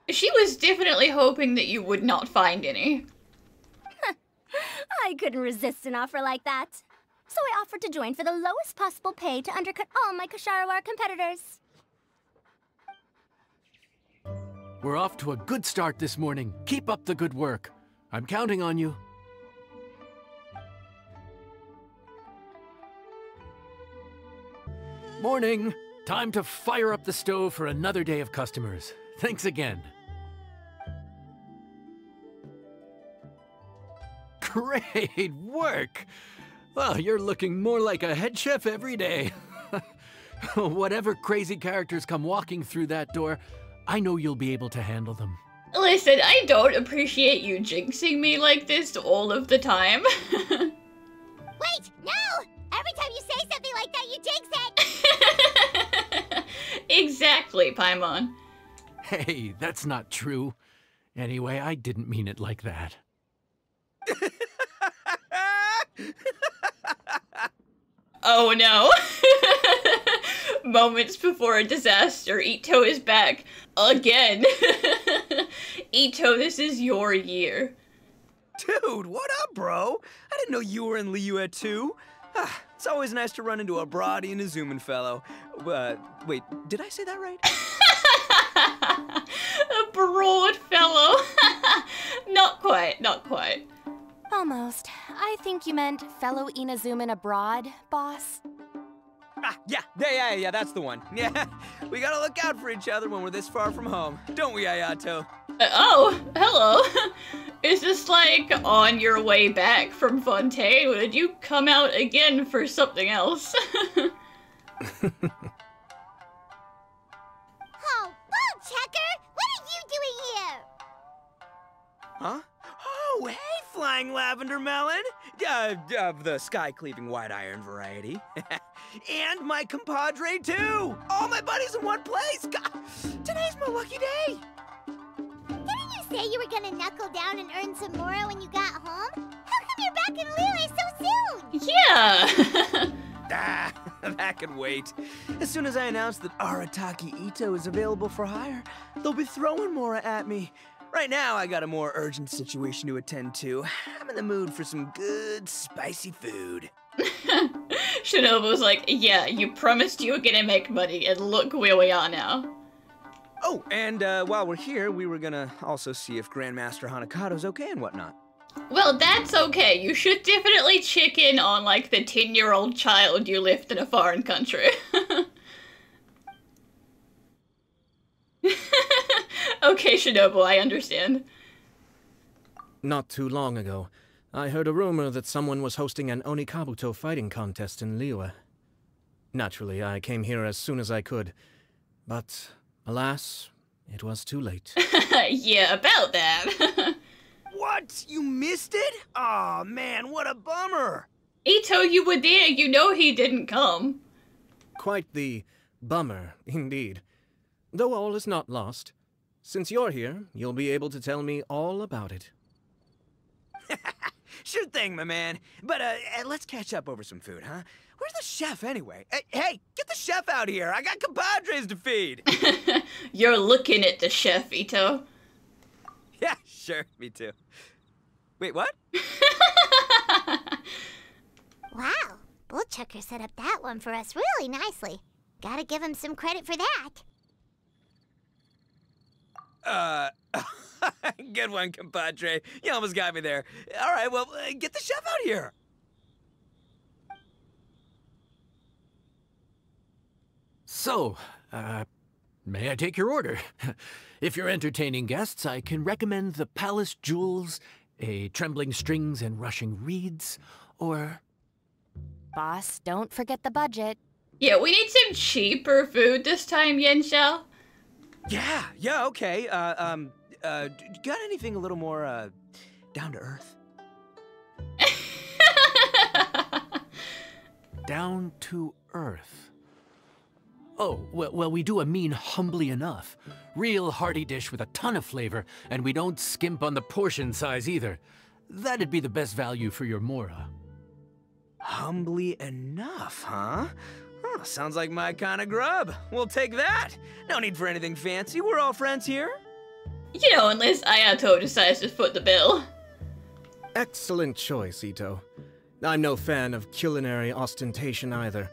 Speaker 2: She was definitely hoping that you would not find any.
Speaker 9: I couldn't resist an offer like that. So I offered to join for the lowest possible pay to undercut all my Ksharawar competitors.
Speaker 3: We're off to a good start this morning. Keep up the good work. I'm counting on you. Morning. Time to fire up the stove for another day of customers. Thanks again. Great work! Well, you're looking more like a head chef every day. Whatever crazy characters come walking through that door, I know you'll be able to handle them.
Speaker 2: Listen, I don't appreciate you jinxing me like this all of the time.
Speaker 1: Wait, no! Every time you say something like that, you jinx it!
Speaker 2: Exactly, Paimon.
Speaker 3: Hey, that's not true. Anyway, I didn't mean it like that.
Speaker 2: Oh no. Moments before a disaster, Ito is back again. Ito, this is your year.
Speaker 10: Dude, what up, bro? I didn't know you were in Liyue too. It's always nice to run into a Brody and a Zoomin fellow. Wait, did I say that right?
Speaker 2: A broad fellow. Not quite, not quite.
Speaker 9: Almost. I think you meant fellow Inazuman abroad, boss.
Speaker 10: Yeah, that's the one. Yeah, we gotta look out for each other when we're this far from home. Don't we, Ayato?
Speaker 2: Oh, hello. Is this like on your way back from Fontaine, or did you come out again for something else?
Speaker 1: Oh, Bullchucker! What are you doing here?
Speaker 10: Huh? Oh, hey, Flying Lavender Melon! Of the sky-cleaving white iron variety. And my compadre, too! All my buddies in one place! God, today's my lucky day!
Speaker 1: Didn't you say you were gonna knuckle down and earn some more when you got home? How come you're back in Liyue so soon?
Speaker 2: Yeah.
Speaker 10: That can wait. As soon as I announce that Arataki Ito is available for hire, they'll be throwing Mora at me. Right now, I got a more urgent situation to attend to. I'm in the mood for some good, spicy food.
Speaker 2: Shinobu's like, yeah, you promised you were gonna make money, and look where we are now.
Speaker 10: Oh, and while we're here, we were gonna also see if Grandmaster Hanakado's okay and whatnot.
Speaker 2: Well, that's okay. You should definitely check in on, like, the 10-year-old child you left in a foreign country. Okay, Shinobu, I understand.
Speaker 11: Not too long ago, I heard a rumor that someone was hosting an Onikabuto fighting contest in Liyue. Naturally, I came here as soon as I could, but alas, it was too late.
Speaker 2: Yeah, about that.
Speaker 10: What? You missed it? Aw, man, what a bummer!
Speaker 2: Ito, you were there. You know he didn't come.
Speaker 11: Quite the bummer, indeed. Though all is not lost. Since you're here, you'll be able to tell me all about it.
Speaker 10: Sure thing, my man. But let's catch up over some food, huh? Where's the chef, anyway? Hey, get the chef out here. I got compadres to feed.
Speaker 2: You're looking at the chef, Ito.
Speaker 10: Yeah, sure. Me too. Wait, what?
Speaker 1: Wow, Bullchucker set up that one for us really nicely. Gotta give him some credit for that.
Speaker 10: Good one, compadre. You almost got me there. All right, well, get the chef out here.
Speaker 3: So, may I take your order? If you're entertaining guests, I can recommend the Palace Jewels, a Trembling Strings and Rushing Reeds, or...
Speaker 9: Boss, don't forget the budget.
Speaker 2: Yeah, we need some cheaper food this time, Yenshao.
Speaker 10: Yeah, okay. Got anything a little more, down to earth?
Speaker 3: Down to earth. Oh, well, we do a mean humbly enough. Real hearty dish with a ton of flavor, and we don't skimp on the portion size either. That'd be the best value for your Mora.
Speaker 10: Humbly enough, huh? Oh, sounds like my kind of grub. We'll take that. No need for anything fancy. We're all friends here.
Speaker 2: You know, unless Ayato decides to foot the bill.
Speaker 11: Excellent choice, Ito. I'm no fan of culinary ostentation either.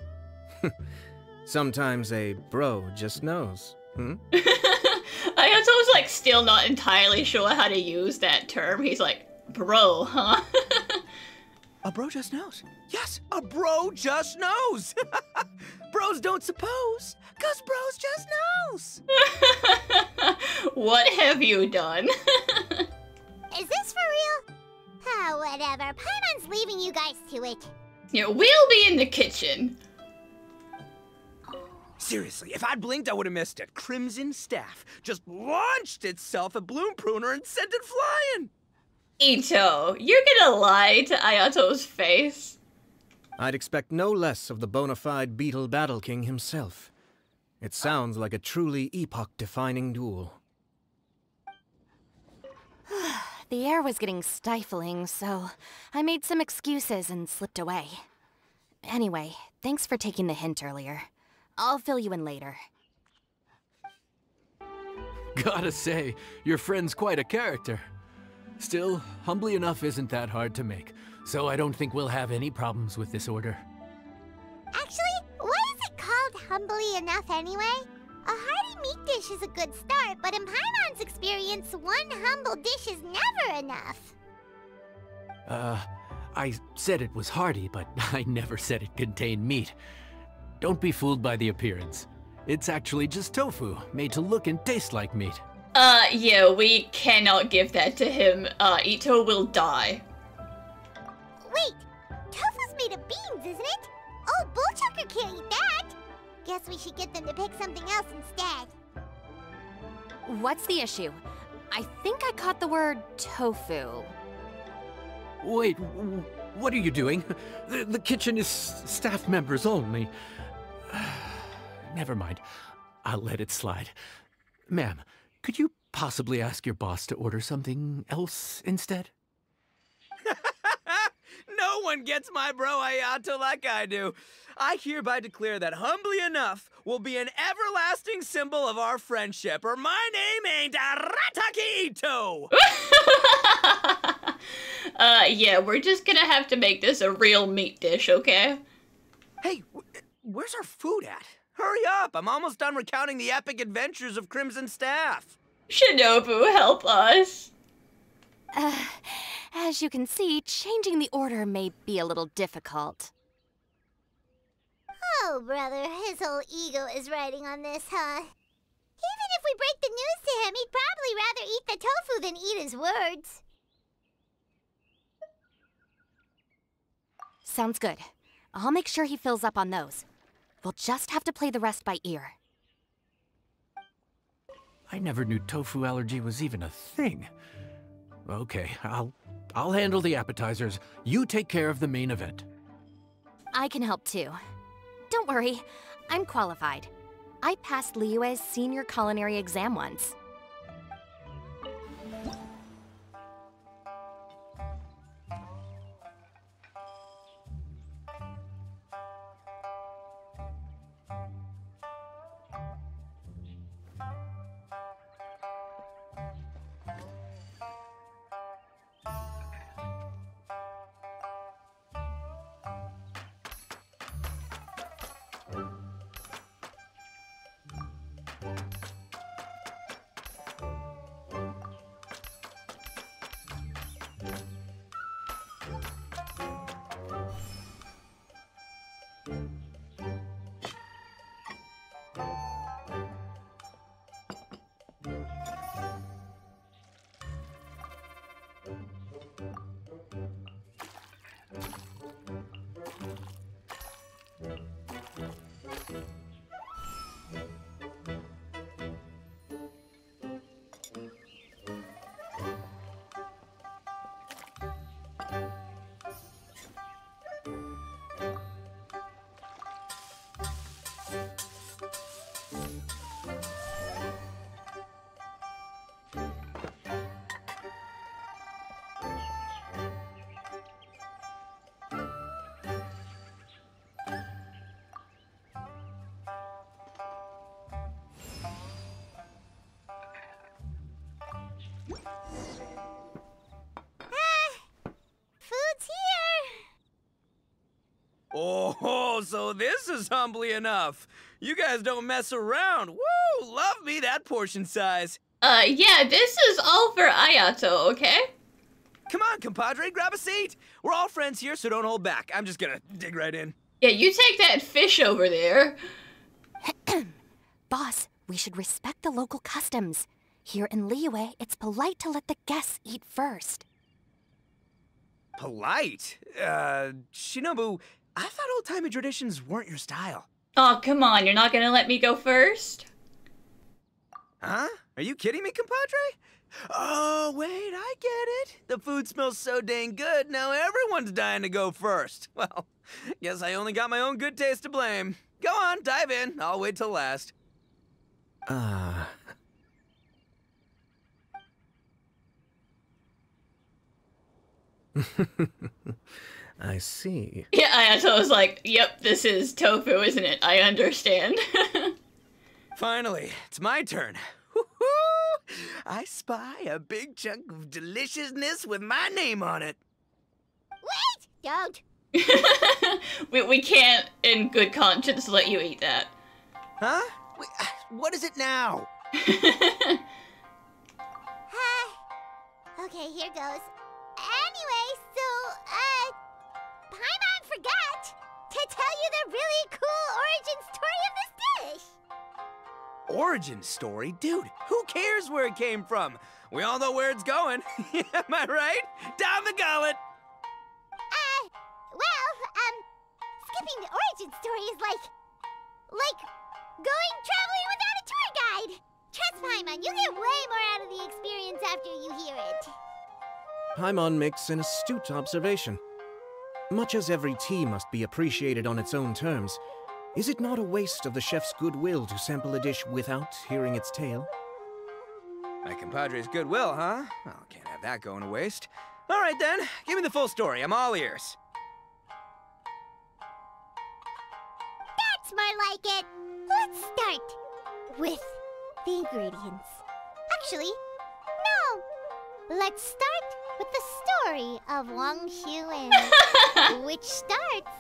Speaker 11: Sometimes a bro just knows,
Speaker 2: Ayato's, like, still not entirely sure how to use that term. He's like, bro, huh?
Speaker 10: A bro just knows. Yes, a bro just knows. Bros don't suppose, 'cause bros just knows.
Speaker 2: What have you done?
Speaker 1: Is this for real? Oh, whatever. Paimon's leaving you guys to it.
Speaker 2: Yeah, we'll be in the kitchen.
Speaker 10: Seriously, if I'd blinked, I would have missed it. Crimson Staff just launched itself at Bloom Pruner and sent it flying.
Speaker 2: Ito, you're gonna lie to Ayato's face?
Speaker 11: I'd expect no less of the bona fide Beetle Battle King himself. It sounds like a truly epoch-defining duel.
Speaker 9: The air was getting stifling, so I made some excuses and slipped away. Anyway, thanks for taking the hint earlier. I'll fill you in later.
Speaker 3: Gotta say, your friend's quite a character. Still, humbly enough isn't that hard to make, so I don't think we'll have any problems with this order.
Speaker 1: Actually, why is it called humbly enough anyway? A hearty meat dish is a good start, but in Paimon's experience, one humble dish is never enough.
Speaker 3: I said it was hearty, but I never said it contained meat. Don't be fooled by the appearance. It's actually just tofu, made to look and taste like meat.
Speaker 2: Yeah, we cannot give that to him. Ito will die.
Speaker 1: Wait, tofu's made of beans, isn't it? Oh, Bullchucker can't eat that. Guess we should get them to pick something else instead.
Speaker 9: What's the issue? I think I caught the word tofu.
Speaker 3: Wait, what are you doing? The kitchen is staff members only. Never mind. I'll let it slide. Ma'am, could you possibly ask your boss to order something else instead?
Speaker 10: No one gets my bro Ayato like I do. I hereby declare that Humbly Enough will be an everlasting symbol of our friendship, or my name ain't Arataki Ito!
Speaker 2: Yeah, we're just gonna have to make this a real meat dish, okay?
Speaker 10: Hey, where's our food at? Hurry up! I'm almost done recounting the epic adventures of Crimson Staff.
Speaker 2: Shinobu, help us.
Speaker 9: As you can see, changing the order may be a little difficult.
Speaker 1: Oh, brother, his whole ego is riding on this, huh? Even if we break the news to him, he'd probably rather eat the tofu than eat his words.
Speaker 9: Sounds good. I'll make sure he fills up on those. We'll just have to play the rest by ear.
Speaker 3: I never knew tofu allergy was even a thing. Okay, I'll handle the appetizers. You take care of the main event.
Speaker 9: I can help too. Don't worry, I'm qualified. I passed Liyue's senior culinary exam once.
Speaker 1: Food's here!
Speaker 10: Oh, so this is Humbly Enough. You guys don't mess around. Woo! Love me that portion size.
Speaker 2: Yeah, this is all for Ayato, okay?
Speaker 10: Come on, compadre, grab a seat. We're all friends here, so don't hold back. I'm just gonna dig right in.
Speaker 2: Yeah, you take that fish over there.
Speaker 9: Boss, we should respect the local customs. Here in Liyue, it's polite to let the guests eat first.
Speaker 10: Polite? Shinobu, I thought old-timey traditions weren't your style.
Speaker 2: Oh, come on, you're not gonna let me go first?
Speaker 10: Huh? Are you kidding me, compadre? Oh, wait, I get it. The food smells so dang good, now everyone's dying to go first. Well, guess I only got my own good taste to blame. Go on, dive in. I'll wait till last.
Speaker 11: I see.
Speaker 2: Yeah, Ayato was like, yep, this is tofu, isn't it? I understand.
Speaker 10: Finally, it's my turn. Woo-hoo! I spy a big chunk of deliciousness with my name on it.
Speaker 1: Wait! Don't!
Speaker 2: we can't, in good conscience, let you eat that.
Speaker 10: Huh? Wait, what is it now?
Speaker 1: Okay, here goes. Anyway, so, Paimon forgot to tell you the really cool origin story of this dish.
Speaker 10: Origin story? Dude, who cares where it came from? We all know where it's going. Am I right? Down the gullet!
Speaker 1: Skipping the origin story is like Going traveling without a tour guide! Trust Paimon, you get way more out of the experience after you hear it.
Speaker 11: Paimon makes an astute observation. Much as every tea must be appreciated on its own terms, is it not a waste of the chef's goodwill to sample a dish without hearing its tale?
Speaker 10: My compadre's goodwill, huh? Well, can't have that going to waste. All right then, give me the full story. I'm all ears.
Speaker 1: That's more like it. Let's start with the ingredients. Actually, no. Let's start with the story of Wangshu Inn, which starts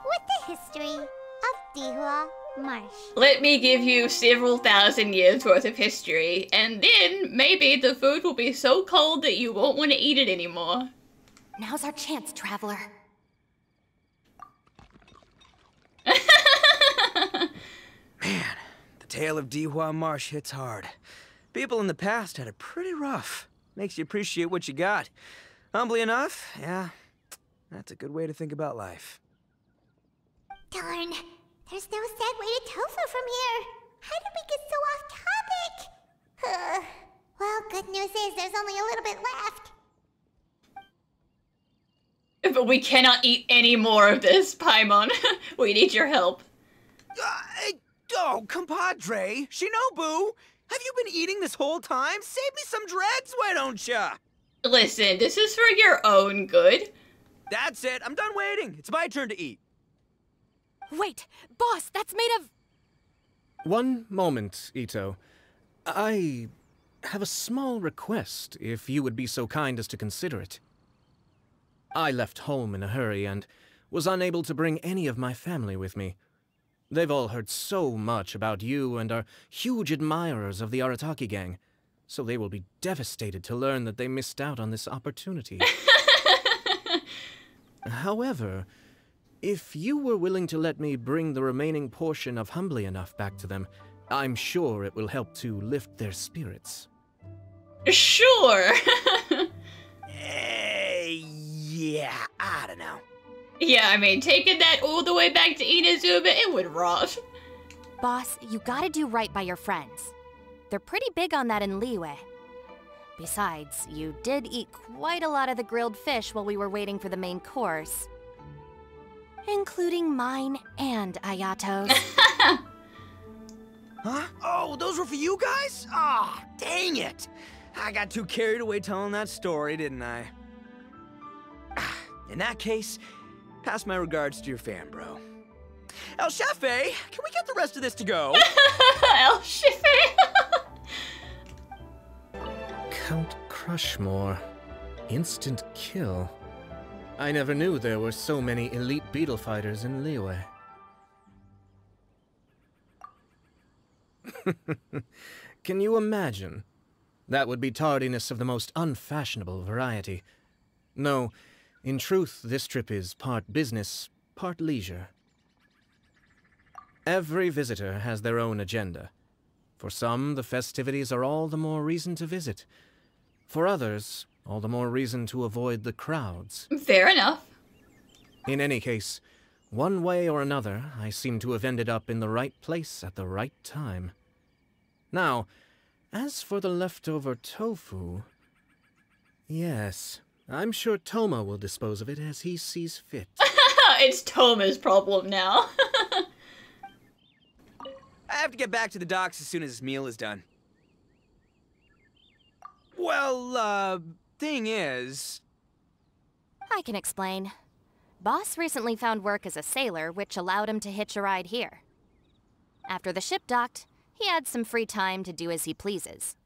Speaker 1: with the history of Dihua Marsh.
Speaker 2: Let me give you several thousand years worth of history, and then maybe the food will be so cold that you won't want to eat it anymore.
Speaker 9: Now's our chance, traveler.
Speaker 10: Man, the tale of Dihua Marsh hits hard. People in the past had it pretty rough. Makes you appreciate what you got. Humbly enough, yeah, that's a good way to think about life.
Speaker 1: Darn, there's no segue to tofu from here. How did we get so off topic? Well, good news is there's only a little bit left.
Speaker 2: But we cannot eat any more of this, Paimon. We need your help.
Speaker 10: Oh, compadre, Shinobu, have you been eating this whole time? Save me some dregs, why don't ya?
Speaker 2: Listen, this is for your own good.
Speaker 10: That's it, I'm done waiting. It's my turn to eat.
Speaker 9: Wait, boss, that's made of...
Speaker 11: One moment, Ito. I have a small request, if you would be so kind as to consider it. I left home in a hurry and was unable to bring any of my family with me. They've all heard so much about you and are huge admirers of the Arataki gang, so they will be devastated to learn that they missed out on this opportunity. However, if you were willing to let me bring the remaining portion of Humbly Enough back to them, I'm sure it will help to lift their spirits.
Speaker 2: Sure.
Speaker 10: Yeah, I don't know.
Speaker 2: Yeah, I mean, taking that all the way back to Inazuma, it would rot.
Speaker 9: Boss, you gotta do right by your friends. They're pretty big on that in Liyue. Besides, you did eat quite a lot of the grilled fish while we were waiting for the main course. Including mine and Ayato's.
Speaker 10: Huh? Oh, those were for you guys? Ah, oh, dang it! I got too carried away telling that story, didn't I? In that case, pass my regards to your fan, bro. El Chefe, can we get the rest of this to go?
Speaker 2: El Chefe!
Speaker 11: Count Crushmore. Instant kill. I never knew there were so many elite beetle fighters in Liyue. Can you imagine? That would be tardiness of the most unfashionable variety. No, in truth, this trip is part business, part leisure. Every visitor has their own agenda. For some, the festivities are all the more reason to visit. For others, all the more reason to avoid the crowds.
Speaker 2: Fair enough.
Speaker 11: In any case, one way or another, I seem to have ended up in the right place at the right time. Now, as for the leftover tofu... Yes, I'm sure Toma will dispose of it as he sees fit.
Speaker 2: It's Toma's problem now.
Speaker 10: I have to get back to the docks as soon as this meal is done. Well, thing is...
Speaker 9: I can explain. Boss recently found work as a sailor, which allowed him to hitch a ride here. After the ship docked, he had some free time to do as he pleases.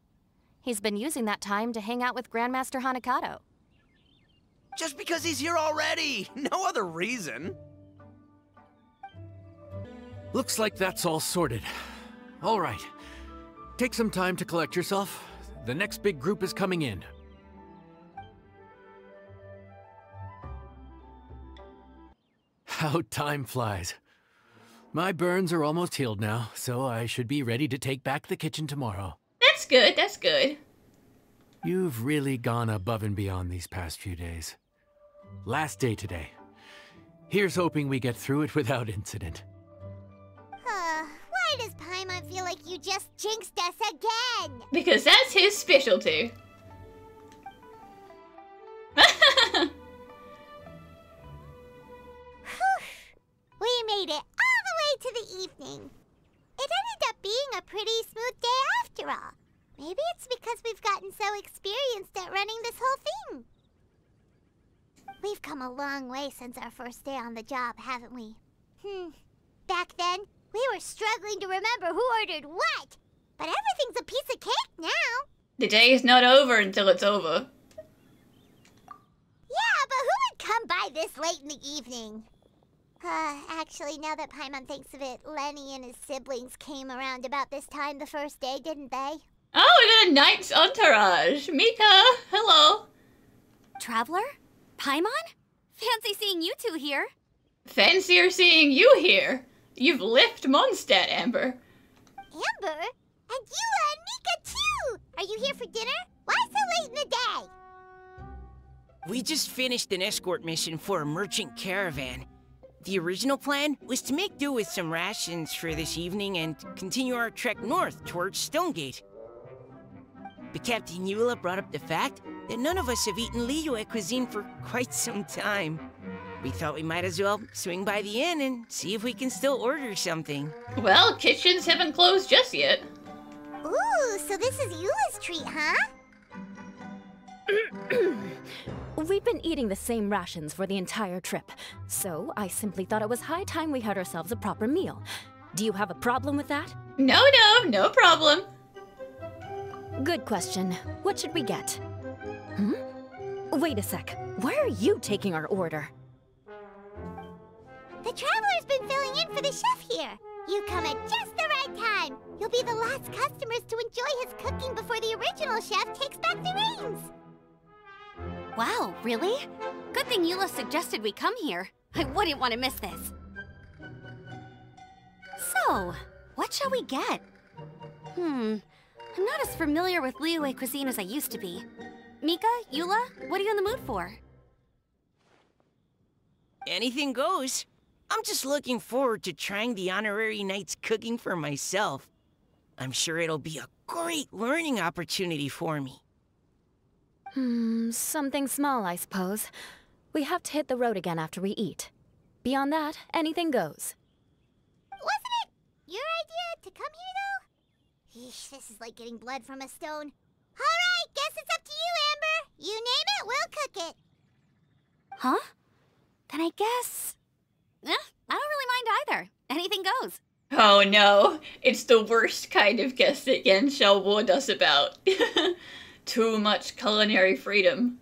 Speaker 9: He's been using that time to hang out with Grandmaster Hanakato.
Speaker 10: Just because he's here already! No other reason!
Speaker 3: Looks like that's all sorted. All right. Take some time to collect yourself. The next big group is coming in. How time flies. My burns are almost healed now, so I should be ready to take back the kitchen tomorrow.
Speaker 2: That's good, that's good.
Speaker 3: You've really gone above and beyond these past few days. Last day today. Here's hoping we get through it without incident.
Speaker 1: Why Why does Paimon feel like you just jinxed us again?
Speaker 2: Because that's his specialty.
Speaker 1: We made it all the way to the evening. It ended up being a pretty smooth day after all. Maybe it's because we've gotten so experienced at running this whole thing. We've come a long way since our first day on the job, haven't we? Back then, we were struggling to remember who ordered what. But everything's a piece of cake now.
Speaker 2: The day is not over until it's over.
Speaker 1: Yeah, but who would come by this late in the evening? Actually, now that Paimon thinks of it, Lenny and his siblings came around about this time the first day, didn't they?
Speaker 2: Oh, we got a knight's entourage. Mika, hello.
Speaker 12: Traveler? Paimon? Fancy seeing you two here.
Speaker 2: Fancier seeing you here. You've left Mondstadt, Amber.
Speaker 1: Amber? And Eula and Mika, too! Are you here for dinner? Why so late in the day?
Speaker 5: We just finished an escort mission for a merchant caravan. The original plan was to make do with some rations for this evening and continue our trek north towards Stonegate. But Captain Eula brought up the fact that none of us have eaten Liyue cuisine for quite some time. We thought we might as well swing by the inn and see if we can still order something.
Speaker 2: Well, kitchens haven't closed just yet.
Speaker 1: Ooh, so this is Eula's treat, huh?
Speaker 9: We've been eating the same rations for the entire trip, so I simply thought it was high time we had ourselves a proper meal. Do you have a problem with that?
Speaker 2: No problem.
Speaker 9: Good question. What should we get? Wait a sec. Why are you taking our order?
Speaker 1: The Traveler's been filling in for the chef here. You come at just the right time. You'll be the last customers to enjoy his cooking before the original chef takes back the reins.
Speaker 12: Wow, really? Good thing Eula suggested we come here. I wouldn't want to miss this. So, what shall we get? I'm not as familiar with Liyue cuisine as I used to be. Mika, Eula, what are you in the mood for?
Speaker 5: Anything goes. I'm just looking forward to trying the honorary knight's cooking for myself. I'm sure it'll be a great learning opportunity for me.
Speaker 9: Something small, I suppose. We have to hit the road again after we eat. Beyond that, anything goes.
Speaker 1: Wasn't it your idea to come here, though? Eesh, this is like getting blood from a stone. All right, guess it's up to you, Amber. You name it, we'll cook it.
Speaker 12: Huh? Then I guess... I don't really mind either. Anything goes.
Speaker 2: Oh no, it's the worst kind of guest that Yenshao warned us about. Too much culinary freedom.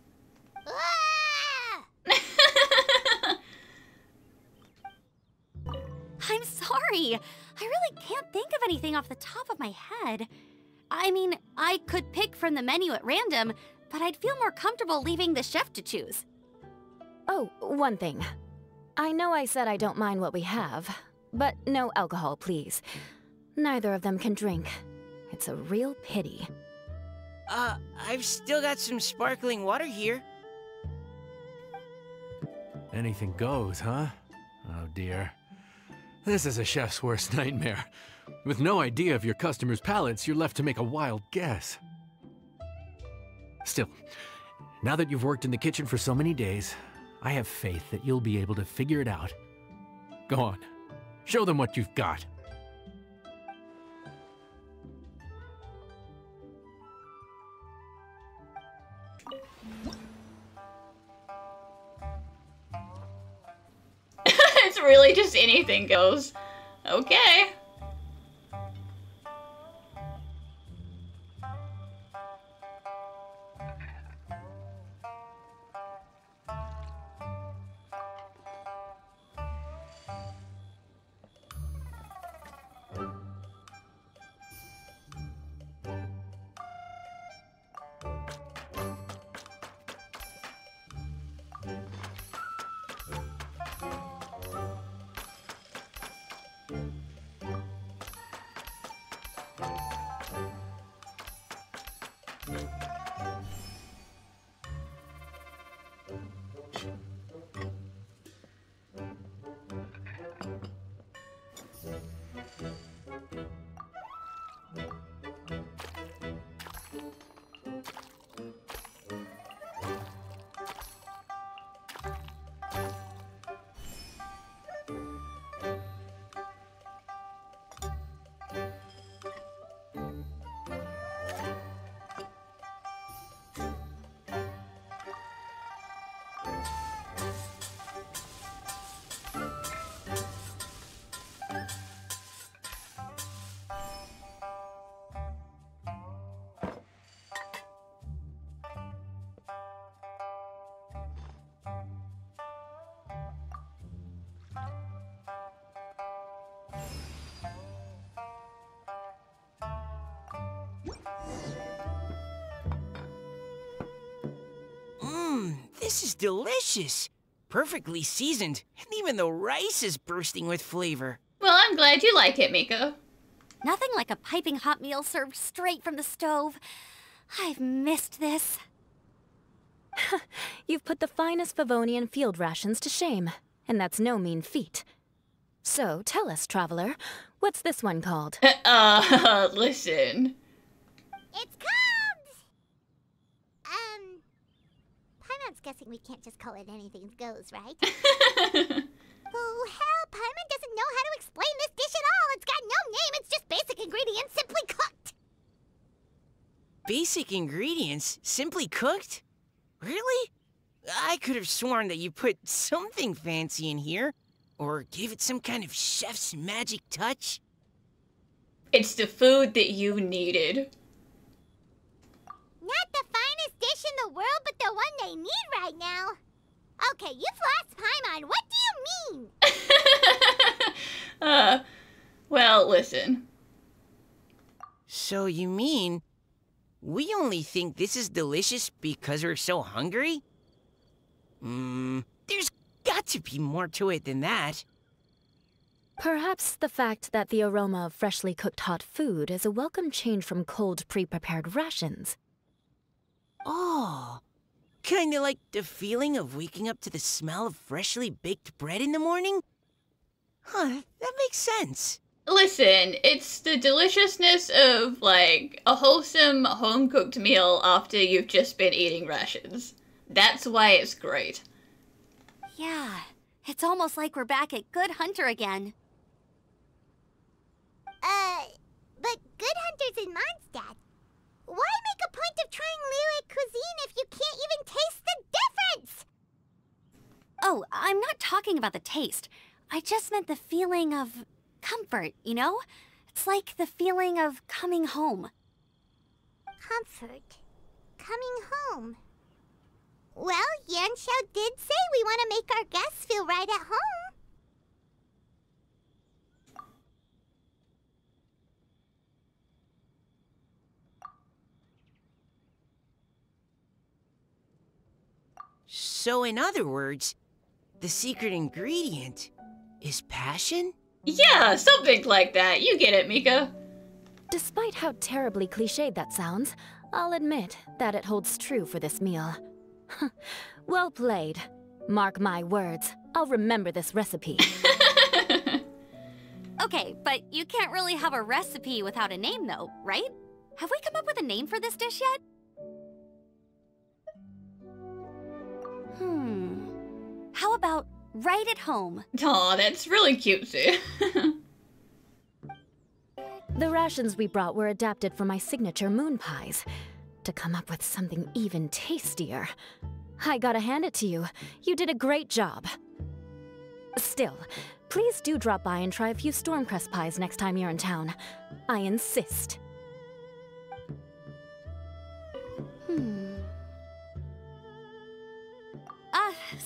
Speaker 1: Ah!
Speaker 12: I'm sorry. I really can't think of anything off the top of my head. I mean, I could pick from the menu at random, but I'd feel more comfortable leaving the chef to choose.
Speaker 9: Oh, one thing. I know I said I don't mind what we have, but no alcohol, please. Neither of them can drink. It's a real pity.
Speaker 5: I've still got some sparkling water here.
Speaker 3: Anything goes, huh? Oh dear. This is a chef's worst nightmare. With no idea of your customers' palates, you're left to make a wild guess. Still, now that you've worked in the kitchen for so many days, I have faith that you'll be able to figure it out. Go on, show them what you've got.
Speaker 2: It's really just anything goes. Okay.
Speaker 5: This is delicious. Perfectly seasoned, and even the rice is bursting with flavor.
Speaker 2: Well, I'm glad you like it, Miko.
Speaker 12: Nothing like a piping hot meal served straight from the stove. I've missed this.
Speaker 9: You've put the finest Favonian field rations to shame, and that's no mean feat. So, tell us, traveler, what's this one called?
Speaker 2: Listen.
Speaker 1: It's called... Paimon's guessing we can't just call it anything goes, right? Oh, hell, Paimon doesn't know how to explain this dish at all. It's got no name, it's just basic ingredients simply cooked.
Speaker 5: Basic ingredients? Simply cooked? Really? I could have sworn that you put something fancy in here, or gave it some kind of chef's magic touch.
Speaker 2: It's the food that you needed.
Speaker 1: Not the finest dish in the world, but the one they need right now. Okay, you've lost Paimon. What do you mean?
Speaker 2: Well, listen.
Speaker 5: So you mean we only think this is delicious because we're so hungry? There's got to be more to it than that.
Speaker 9: Perhaps the fact that the aroma of freshly cooked hot food is a welcome change from cold, pre-prepared rations.
Speaker 5: Oh, kinda like the feeling of waking up to the smell of freshly baked bread in the morning? Huh, that makes sense.
Speaker 2: Listen, it's the deliciousness of, like, a wholesome, home-cooked meal after you've just been eating rations. That's why it's great.
Speaker 12: Yeah, it's almost like we're back at Good Hunter again.
Speaker 1: But Good Hunter's in Mondstadt. Why make a point of trying Liyue cuisine if you can't even taste the difference?
Speaker 12: Oh, I'm not talking about the taste. I just meant the feeling of comfort, you know? It's like the feeling of coming home.
Speaker 1: Comfort. Coming home. Well, Yanxiao did say we want to make our guests feel right at home.
Speaker 5: So in other words, the secret ingredient is passion?
Speaker 2: Yeah, something like that. You get it, Mika.
Speaker 9: Despite how terribly cliched that sounds, I'll admit that it holds true for this meal. Well played. Mark my words, I'll remember this recipe.
Speaker 12: Okay, but you can't really have a recipe without a name though, right? Have we come up with a name for this dish yet? How about right at home?
Speaker 2: Aw, that's really cutesy.
Speaker 9: The rations we brought were adapted from my signature moon pies. To come up with something even tastier. I gotta hand it to you. You did a great job. Still, please do drop by and try a few Stormcrest pies next time you're in town. I insist.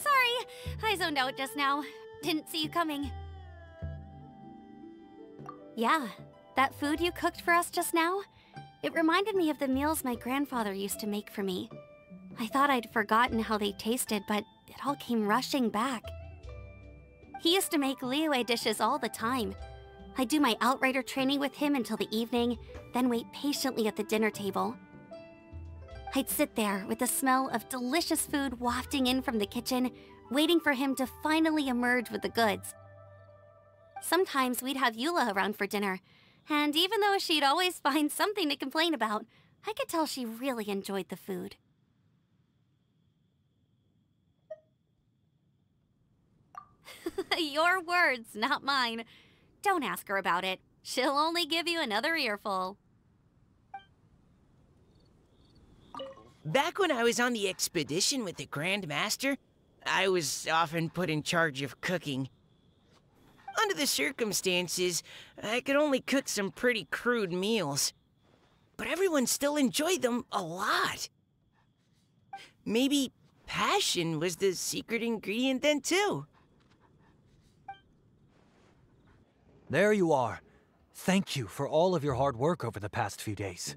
Speaker 12: Sorry. I zoned out just now. Didn't see you coming. Yeah, that food you cooked for us just now? It reminded me of the meals my grandfather used to make for me. I thought I'd forgotten how they tasted, but it all came rushing back. He used to make Liyue dishes all the time. I'd do my outrider training with him until the evening, then wait patiently at the dinner table. I'd sit there with the smell of delicious food wafting in from the kitchen, waiting for him to finally emerge with the goods. Sometimes we'd have Eula around for dinner, and even though she'd always find something to complain about, I could tell she really enjoyed the food. Your words, not mine. Don't ask her about it. She'll only give you another earful.
Speaker 5: Back when I was on the expedition with the Grand Master, I was often put in charge of cooking. Under the circumstances, I could only cook some pretty crude meals. But everyone still enjoyed them a lot. Maybe passion was the secret ingredient then, too.
Speaker 4: There you are. Thank you for all of your hard work over the past few days.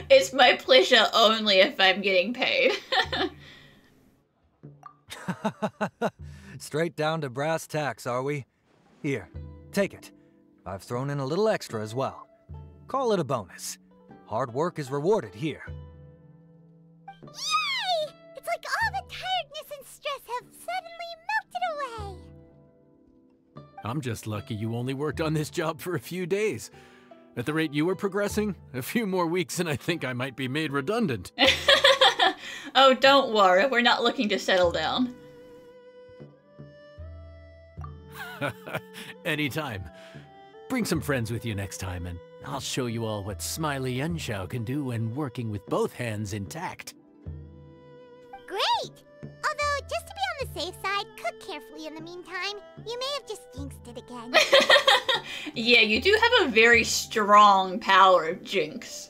Speaker 2: It's my pleasure only if I'm getting paid.
Speaker 4: Straight down to brass tacks, are we? Here, take it. I've thrown in a little extra as well. Call it a bonus. Hard work is rewarded here.
Speaker 1: Yay! It's like all the tiredness and stress have suddenly melted away.
Speaker 3: I'm just lucky you only worked on this job for a few days. At the rate you were progressing, a few more weeks and I think I might be made redundant.
Speaker 2: Oh, don't worry. We're not looking to settle down.
Speaker 3: Anytime. Bring some friends with you next time, and I'll show you all what Smiley Yenshao can do when working with both hands intact.
Speaker 1: Great! Although, just to be on the safe side, cook carefully in the meantime. You may have just jinxed it again.
Speaker 2: Yeah, you do have a very strong power of jinx.